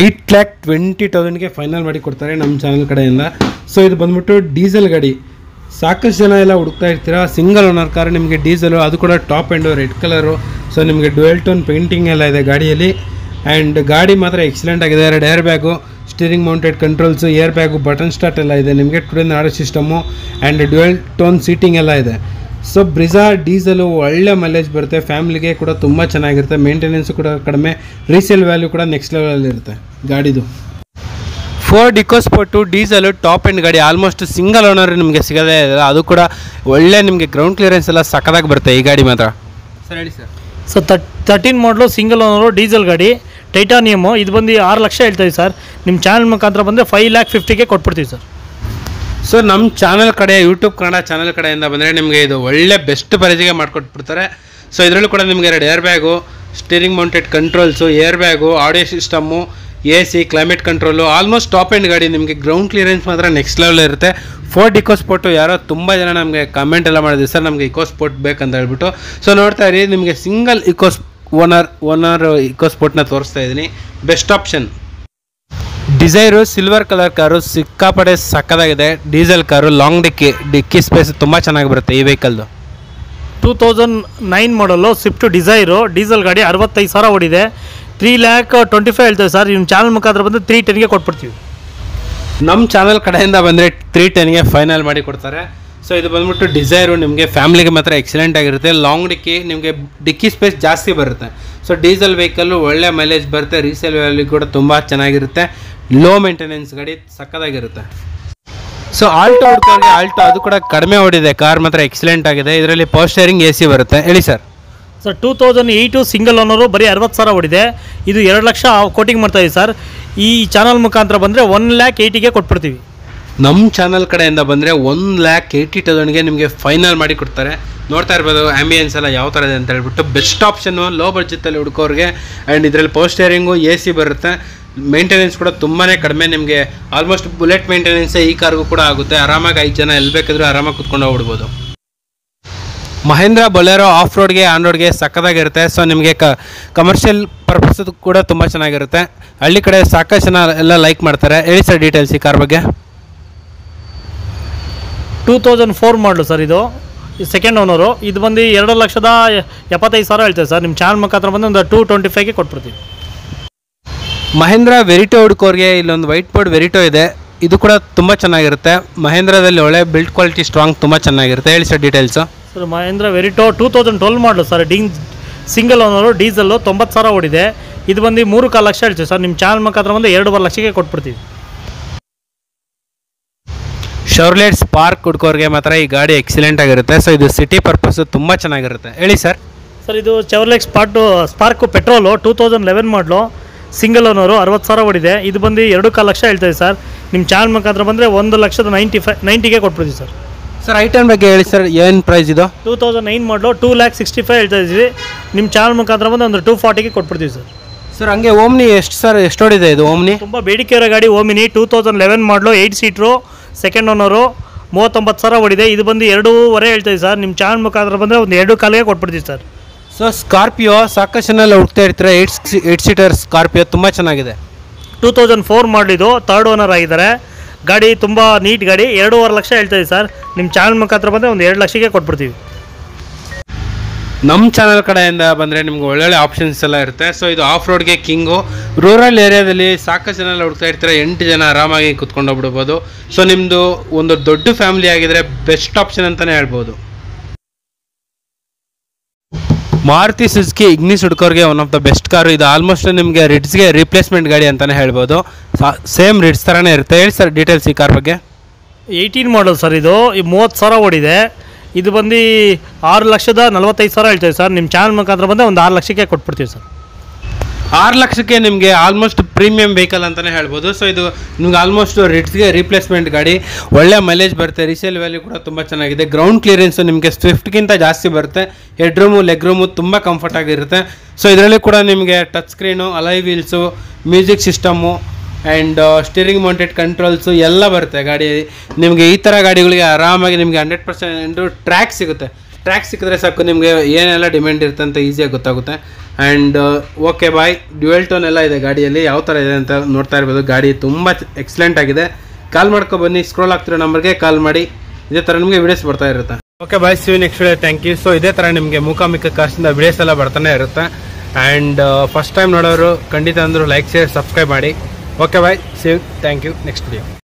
8,20,000ಗೆ ಫೈನಲ್ ಮಾಡಿ ಕೊಡ್ತಾರೆ ನಮ್ಮ ಚಾನಲ್ ಕಡೆಯಿಂದ. ಸೊ ಇದು ಬಂದ್ಬಿಟ್ಟು ಡೀಸೆಲ್ ಗಾಡಿ. ಸಾಕಷ್ಟು ಜನ ಎಲ್ಲ ಹುಡುಕ್ತಾ ಇರ್ತೀರಾ ಸಿಂಗಲ್ ಓನರ್ ಕಾರ್. ನಿಮಗೆ ಡೀಸೆಲು, ಅದು ಕೂಡ top end, red colour. So ನಿಮಗೆ ಡ್ಯುಯಲ್ ಟೋನ್ ಪೇಂಟಿಂಗ್ ಎಲ್ಲ ಇದೆ ಗಾಡಿಯಲ್ಲಿ. ಆ್ಯಂಡ್ ಗಾಡಿ ಮಾತ್ರ ಎಕ್ಸಲೆಂಟ್ ಆಗಿದೆ. 2 air bag, steering mounted controls, air bag, button start ಎಲ್ಲ ಇದೆ ನಿಮಗೆ. ಟುಡೇ ಆಡೋ system and dual tone seating ಎಲ್ಲ ಇದೆ. ಸೊ ಬ್ರಿಜಾ ಡೀಸೆಲು ಒಳ್ಳೆ ಮೈಲೇಜ್ ಬರುತ್ತೆ, ಫ್ಯಾಮಿಲಿಗೆ ಕೂಡ ತುಂಬ ಚೆನ್ನಾಗಿರುತ್ತೆ, ಮೇಂಟೆನೆನ್ಸು ಕೂಡ ಕಡಿಮೆ, ರೀಸೇಲ್ ವ್ಯಾಲ್ಯೂ ಕೂಡ ನೆಕ್ಸ್ಟ್ ಲೆವೆಲಲ್ಲಿರುತ್ತೆ ಗಾಡಿದು. ಫೋರ್ಡ್ ಇಕೋಸ್ಪೋರ್ಟು ಡೀಸೆಲು ಟಾಪ್ ಎಂಡ್ ಗಾಡಿ, ಆಲ್ಮೋಸ್ಟ್ ಸಿಂಗಲ್ ಓನರ್ ನಿಮಗೆ ಸಿಗೋದೇ ಇಲ್ಲ, ಅದು ಕೂಡ ಒಳ್ಳೆ ನಿಮಗೆ ಗ್ರೌಂಡ್ ಕ್ಲಿಯರೆನ್ಸ್ ಎಲ್ಲ ಸಕ್ಕದಾಗಿ ಬರುತ್ತೆ ಈ ಗಾಡಿ ಮಾತ್ರ. ಸರ್ ಹೇಳಿ ಸರ್. ಸೊ 13 ಮಾಡಲು ಸಿಂಗಲ್ ಓನರು ಡೀಸೆಲ್ ಗಾಡಿ, ಟೈಟಾನಿಯಮು. ಇದು ಬಂದು 6 ಲಕ್ಷ ಹೇಳ್ತೀವಿ ಸರ್. ನಿಮ್ಮ ಚಾನಲ್ ಮುಖಾಂತರ ಬಂದರೆ 5,50,000 ಕೊಟ್ಬಿಡ್ತೀವಿ ಸರ್. ಸೊ ನಮ್ಮ ಚಾನಲ್ ಕಡೆ, ಯೂಟ್ಯೂಬ್ ಕನ್ನಡ ಚಾನಲ್ ಕಡೆಯಿಂದ ಬಂದರೆ ನಿಮಗೆ ಇದು ಒಳ್ಳೆ ಬೆಸ್ಟ್ ಪ್ರೈಸಿಗೆ ಮಾಡಿಕೊಟ್ಬಿಡ್ತಾರೆ. ಸೊ ಇದರಲ್ಲೂ ಕೂಡ ನಿಮಗೆ 2 air bag, steering mounted controls, air bag, audio system, AC, climate control, almost top end ಗಾಡಿ. ನಿಮಗೆ ಗ್ರೌಂಡ್ ಕ್ಲಿಯರೆನ್ಸ್ ಮಾತ್ರ ನೆಕ್ಸ್ಟ್ ಲೆವೆಲ್ ಇರುತ್ತೆ. ಫೋರ್ಡ್ ಇಕೋಸ್ಪೋರ್ಟು ಯಾರೋ ತುಂಬ ಜನ ನಮಗೆ ಕಮೆಂಟ್ ಎಲ್ಲ ಮಾಡಿದ್ವಿ, ಸರ್ ನಮಗೆ ಇಕೋಸ್ಪೋರ್ಟ್ ಬೇಕಂತ ಹೇಳ್ಬಿಟ್ಟು. ಸೊ ನೋಡ್ತಾ ಇರಿ, ನಿಮಗೆ ಸಿಂಗಲ್ ಓನರ್ ಇಕೋಸ್ಪೋರ್ಟ್ನ ತೋರಿಸ್ತಾ ಇದ್ದೀನಿ. Best option. Dzire silver colour car, ಸಿಕ್ಕಾಪಡೆ ಸಕ್ಕದಾಗಿದೆ. ಡೀಸೆಲ್ ಕಾರು, ಲಾಂಗ್ ಡಿಕ್ಕಿ ಸ್ಪೇಸ್ ತುಂಬ ಚೆನ್ನಾಗಿ ಬರುತ್ತೆ ಈ ವೆಹಿಕಲ್ದು. 2009 ಮಾಡಲು ಸ್ವಿಫ್ಟ್ ಡಿಸೈರು ಡೀಸೆಲ್ ಗಾಡಿ, 65,000 ಓಡಿದೆ. 3,25,000 ಹೇಳ್ತೇವೆ ಸರ್. ನಿಮ್ಮ ಚಾನಲ್ ಮುಖಾಂತರ ಬಂದು 310ಗೆ ಕೊಟ್ಬಿಡ್ತೀವಿ. ನಮ್ಮ ಚಾನಲ್ ಕಡೆಯಿಂದ ಬಂದರೆ 310ಗೆ ಫೈನಲ್ ಮಾಡಿ ಕೊಡ್ತಾರೆ. ಸೊ ಇದು ಬಂದ್ಬಿಟ್ಟು ಡಿಸೈರು, ನಿಮಗೆ ಫ್ಯಾಮಿಲಿಗೆ ಮಾತ್ರ ಎಕ್ಸಲೆಂಟ್ ಆಗಿರುತ್ತೆ. ಲಾಂಗ್ ನಿಮಗೆ ಡಿಕ್ಕಿ ಸ್ಪೇಸ್ ಜಾಸ್ತಿ ಬರುತ್ತೆ. ಸೊ ಡೀಸೆಲ್ ವೆಹಿಕಲ್ಲು ಒಳ್ಳೆ ಮೈಲೇಜ್ ಬರುತ್ತೆ, ರೀಸೇಲ್ ವ್ಯಾಲ್ಯೂ ಕೂಡ ತುಂಬ ಚೆನ್ನಾಗಿರುತ್ತೆ, ಲೋ ಮೇಂಟೆನೆನ್ಸ್ ಗಾಡಿ ಸಕ್ಕದಾಗಿರುತ್ತೆ. ಸೊ ಆಲ್ಟೋ ಹುಡ್ಕೊಂಡ್ರೆ ಆಲ್ಟೋ ಅದು ಕೂಡ ಕಡಿಮೆ ಓಡಿದೆ, ಕಾರ್ ಮಾತ್ರ ಎಕ್ಸಲೆಂಟ್ ಆಗಿದೆ. ಇದರಲ್ಲಿ ಪವರ್ ಸ್ಟೇರಿಂಗ್ AC ಬರುತ್ತೆ. ಹೇಳಿ ಸರ್. ಸರ್ 2008 ಸಿಂಗಲ್ ಓನರು, ಬರೀ 60,000 ಓಡಿದೆ. ಇದು 2 ಲಕ್ಷ ಕೋಟಿಂಗ್ ಮಾಡ್ತಾಯಿದೆ ಸರ್. ಈ ಚಾನಲ್ ಮುಖಾಂತರ ಬಂದರೆ 1,80,000 ಕೊಟ್ಬಿಡ್ತೀವಿ. ನಮ್ಮ ಚಾನಲ್ ಕಡೆಯಿಂದ ಬಂದರೆ 1,80,000ಗೆ ನಿಮಗೆ ಫೈನಲ್ ಮಾಡಿ ಕೊಡ್ತಾರೆ. ನೋಡ್ತಾ ಇರ್ಬೋದು ಆ್ಯಂಬಿಯನ್ಸ್ ಎಲ್ಲ ಯಾವ ಥರ ಇದೆ ಅಂತ ಹೇಳ್ಬಿಟ್ಟು. ಬೆಸ್ಟ್ ಆಪ್ಷನ್ನು ಲೋ ಬಡ್ಜೆಟಲ್ಲಿ ಹುಡ್ಕೋರಿಗೆ. ಆ್ಯಂಡ್ ಇದರಲ್ಲಿ ಪವರ್ ಸ್ಟೇರಿಂಗು, AC ಬರುತ್ತೆ. ಮೇಂಟೆನೆನ್ಸ್ ಕೂಡ ತುಂಬಾ ಕಡಿಮೆ, ನಿಮಗೆ ಆಲ್ಮೋಸ್ಟ್ ಬುಲೆಟ್ ಮೇಂಟೆನೆನ್ಸೇ ಈ ಕಾರ್ಗೂ ಕೂಡ ಆಗುತ್ತೆ. ಆರಾಮಾಗಿ 5 ಜನ ಎಲ್ಲಿ ಬೇಕಾದರೂ ಆರಾಮಾಗಿ ಕುತ್ಕೊಂಡು ಹೋಗ್ಬಿಡ್ಬೋದು. ಮಹೇಂದ್ರ ಬೊಲೆರೋ ಆಫ್ ರೋಡ್ಗೆ ಆನ್ ರೋಡ್ಗೆ ಸಕ್ಕದಾಗಿರುತ್ತೆ. ಸೊ ನಿಮಗೆ ಕಮರ್ಷಿಯಲ್ ಪರ್ಪಸ್ ಕೂಡ ತುಂಬ ಚೆನ್ನಾಗಿರುತ್ತೆ. ಹಳ್ಳಿ ಕಡೆ ಸಾಕಷ್ಟು ಜನ ಎಲ್ಲ ಲೈಕ್ ಮಾಡ್ತಾರೆ. ಹೇಳಿ ಸರ್ ಡೀಟೇಲ್ಸ್ ಈ ಕಾರ್ ಬಗ್ಗೆ. 2004 ಮಾಡಲು ಸರ್, ಇದು ಸೆಕೆಂಡ್ ಓನರು. ಇದು ಬಂದು 2,75,000 ಹೇಳ್ತೇವೆ ಸರ್. ನಿಮ್ಮ ಚಾನಲ್ ಮುಖಾಂತರ ಬಂದು ಒಂದು 225ಗೆ ಕೊಟ್ಬಿಡ್ತೀವಿ. ಮಹೇಂದ್ರ ವೆರಿಟೋ ಹುಡ್ಕೋರಿಗೆ ಇಲ್ಲೊಂದು ವೈಟ್ ಬೋರ್ಡ್ ವೆರಿಟೋ ಇದೆ, ಇದು ಕೂಡ ತುಂಬ ಚೆನ್ನಾಗಿರುತ್ತೆ. ಮಹೇಂದ್ರದಲ್ಲಿ ಒಳ್ಳೆ ಬಿಲ್ಡ್ ಕ್ವಾಲಿಟಿ, ಸ್ಟ್ರಾಂಗ್ ತುಂಬ ಚೆನ್ನಾಗಿರುತ್ತೆ. ಹೇಳಿ sir details. Sir Mahindra Verito 2012 ಮಾಡಲು ಸರ್. ಸಿಂಗಲ್ ಓನರು, ಡೀಸೆಲ್ಲು, 90,000 ಓಡಿದೆ. ಇದು ಬಂದು 3,4 ಲಕ್ಷ ಹೇಳ್ತೀವಿ ಸರ್. ನಿಮ್ಮ ಚಾನಲ್ ಮುಖಾಂತರ ಬಂದು 2.5 ಲಕ್ಷಕ್ಕೆ ಕೊಟ್ಬಿಡ್ತೀವಿ. ಶೌರ್ಲೆಟ್ ಸ್ಪಾರ್ಕ್ ಹುಡ್ಕೋರಿಗೆ ಮಾತ್ರ ಈ ಗಾಡಿ ಎಕ್ಸಲೆಂಟ್ ಆಗಿರುತ್ತೆ. ಸೊ ಇದು ಸಿಟಿ ಪರ್ಪಸ್ಸು ತುಂಬ ಚೆನ್ನಾಗಿರುತ್ತೆ. ಹೇಳಿ ಸರ್. ಸರ್ ಇದು ಚೆವರ್ಲೆಟ್ ಸ್ಪಾರ್ಕು ಪೆಟ್ರೋಲು, 2011 ಮಾಡಲು, ಸಿಂಗಲ್ ಓನರು, 60,000 ಓಡಿದೆ. ಇದು ಬಂದು 2.4 ಲಕ್ಷ ಹೇಳ್ತೀವಿ ಸರ್. ನಿಮ್ಮ ಚಾನಲ್ ಮುಖಾಂತರ ಬಂದರೆ 1,90,000ಗೆ ಕೊಟ್ಬಿಡ್ತೀವಿ ಸರ್. ಸರ್ ಐಟನ್ ಬಗ್ಗೆ ಹೇಳಿ ಸರ್, ಏನು ಪ್ರೈಸ್ ಇದು? 2009 ಮಾಡಲು 2,65,000 ಹೇಳ್ತಾ ಇದ್ದೀವಿ. ನಿಮ್ಮ ಚಾನಲ್ ಮುಖಾಂತರ ಬಂದು ಒಂದು 240ಗೆ ಕೊಟ್ಬಿಡ್ತೀವಿ ಸರ್. ಸರ್ ಹಂಗೆ ಓಮ್ನಿ ಎಷ್ಟು ಸರ್, ಎಷ್ಟು ಓಡಿದೆ ಇದು ಓಮ್ನಿ? ತುಂಬ ಬೇಡಿಕೆ ಇರೋ ಗಾಡಿ ಓಮಿನಿ, 2011 ಮಾಡಲು, 8 ಸೀಟ್ರು, ಸೆಕೆಂಡ್ ಓನರು, 39,000 ಓಡಿದೆ. ಇದು ಬಂದು 2.5 ಹೇಳ್ತೀವಿ ಸರ್. ನಿಮ್ಮ ಚಾನಲ್ ಮುಖಾಂತರ ಬಂದರೆ ಒಂದು 2.25ಗೆ ಕೊಟ್ಬಿಡ್ತೀವಿ ಸರ್. ಸೊ ಸ್ಕಾರ್ಪಿಯೋ ಸಾಕಷ್ಟು ಜನ ಹುಡ್ತಾ ಇರ್ತಾರೆ, 8 ಸೀಟರ್ ಸ್ಕಾರ್ಪಿಯೋ ತುಂಬ ಚೆನ್ನಾಗಿದೆ. 2004 ಮಾಡಲಿದ್ದು, 3rd ಓನರ್ ಆಗಿದ್ದಾರೆ. ಗಾಡಿ ತುಂಬ ನೀಟ್ ಗಾಡಿ, 2.5 ಲಕ್ಷ ಹೇಳ್ತಾಯಿದೆ ಸರ್. ನಿಮ್ಮ ಚಾನಲ್ ಮುಖಾಂತರ ಬಂದರೆ ಒಂದು 2 ಲಕ್ಷಕ್ಕೆ ಕೊಟ್ಬಿಡ್ತೀವಿ. ನಮ್ಮ ಚಾನಲ್ ಕಡೆಯಿಂದ ಬಂದರೆ ನಿಮ್ಗೆ ಒಳ್ಳೊಳ್ಳೆ ಆಪ್ಷನ್ಸ್ ಎಲ್ಲ ಇರುತ್ತೆ. ಸೊ ಇದು ಆಫ್ ರೋಡ್ಗೆ ಕಿಂಗು. ರೂರಲ್ ಏರಿಯಾದಲ್ಲಿ ಸಾಕಷ್ಟು ಜನ ಎಲ್ಲ ಹುಡ್ತಾ ಇರ್ತಾರೆ, 8 ಜನ ಆರಾಮಾಗಿ ಕುತ್ಕೊಂಡು ಹೋಗ್ಬಿಡ್ಬೋದು. ಸೊ ನಿಮ್ಮದು ಒಂದು ದೊಡ್ಡ ಫ್ಯಾಮಿಲಿ ಆಗಿದ್ರೆ ಬೆಸ್ಟ್ ಆಪ್ಷನ್ ಅಂತಲೇ ಹೇಳ್ಬೋದು. ಮಾರುತಿ ಸುಜುಕಿ ಇಗ್ನಿಸ್ ಹುಡ್ಕೋರಿಗೆ one of the best car. ಇದು ಆಲ್ಮೋಸ್ಟ್ ನಿಮಗೆ ರಿಡ್ಸ್ಗೆ ರಿಪ್ಲೇಸ್ಮೆಂಟ್ ಗಾಡಿ ಅಂತಲೇ ಹೇಳ್ಬೋದು. ಸೇಮ್ ರಿಡ್ಸ್ ಥರನೇ ಇರುತ್ತೆ. ಹೇಳಿ ಸರ್ ಡೀಟೇಲ್ಸ್ ಈ ಕಾರ್ ಬಗ್ಗೆ. 18 ಮಾಡಲ್ ಸರ್. ಇದು 30,000 ಓಡಿದೆ. ಇದು ಬಂದು 6,45,000 ಹೇಳ್ತೀವಿ ಸರ್. ನಿಮ್ಮ ಚಾನಲ್ ಮುಖಾಂತರ ಬಂದರೆ ಒಂದು 6 ಲಕ್ಷಕ್ಕೆ ಕೊಟ್ಬಿಡ್ತೀವಿ ಸರ್. 6 ಲಕ್ಷಕ್ಕೆ ನಿಮಗೆ ಆಲ್ಮೋಸ್ಟ್ ಪ್ರೀಮಿಯಂ ವೆಹಿಕಲ್ ಅಂತಲೇ ಹೇಳ್ಬೋದು. ಸೊ ಇದು ನಿಮ್ಗೆ ಆಲ್ಮೋಸ್ಟ್ ರಿಡ್ಸ್ಗೆ ರಿಪ್ಲೇಸ್ಮೆಂಟ್ ಗಾಡಿ, ಒಳ್ಳೆ ಮೈಲೇಜ್ ಬರುತ್ತೆ, ರೀಸೇಲ್ ವ್ಯಾಲ್ಯೂ ಕೂಡ ತುಂಬ ಚೆನ್ನಾಗಿದೆ. ಗ್ರೌಂಡ್ ಕ್ಲಿಯರೆನ್ಸು ನಿಮಗೆ ಸ್ವಿಫ್ಟ್ಗಿಂತ ಜಾಸ್ತಿ ಬರುತ್ತೆ. ಹೆಡ್ ರೂಮು, ಲೆಗ್ ರೂಮು ತುಂಬ ಕಂಫರ್ಟ್ ಆಗಿರುತ್ತೆ. ಸೊ ಇದರಲ್ಲಿ ಕೂಡ ನಿಮಗೆ touch screen, alloy wheels, music system and steering mounted controls ಎಲ್ಲ ಬರುತ್ತೆ ಗಾಡಿ. ನಿಮಗೆ ಈ ಥರ ಗಾಡಿಗಳಿಗೆ ಆರಾಮಾಗಿ ನಿಮಗೆ 100% ಟ್ರ್ಯಾಕ್ ಸಿಗುತ್ತೆ. ಟ್ರ್ಯಾಕ್ ಸಿಕ್ಕಿದ್ರೆ ಸಾಕು, ನಿಮಗೆ ಏನೆಲ್ಲ ಡಿಮ್ಯಾಂಡ್ ಇರುತ್ತೆ ಅಂತ ಈಸಿಯಾಗಿ ಗೊತ್ತಾಗುತ್ತೆ. And okay bye, dual tone ಎಲ್ಲ ಇದೆ ಗಾಡಿಯಲ್ಲಿ. ಯಾವ ಥರ ಇದೆ ಅಂತ ನೋಡ್ತಾ ಇರ್ಬೋದು. ಗಾಡಿ ತುಂಬ ಎಕ್ಸಲೆಂಟ್ ಆಗಿದೆ. ಕಾಲ್ ಮಾಡ್ಕೊ ಬನ್ನಿ, ಸ್ಕ್ರೋಲ್ ಆಗ್ತಿರೋ ನಂಬರ್ಗೆ ಕಾಲ್ ಮಾಡಿ. ಇದೇ ಥರ ನಿಮಗೆ ವಿಡಿಯೋಸ್ ಬರ್ತಾ ಇರುತ್ತೆ. Okay bye, see you next video. Thank you. So ಇದೇ ಥರ ನಿಮಗೆ ಮೂಕಾಂಬಿಕಾ ಕಾರ್ಸಿಂದ ವಿಡಿಯೋಸ್ ಎಲ್ಲ ಬರ್ತಾನೆ ಇರುತ್ತೆ. ಆ್ಯಂಡ್ ಫಸ್ಟ್ ಟೈಮ್ ನೋಡೋರು ಖಂಡಿತ ಅಂದರೂ ಲೈಕ್ ಶೇರ್ ಸಬ್ಸ್ಕ್ರೈಬ್ ಮಾಡಿ. Okay bye, save, thank you, next video.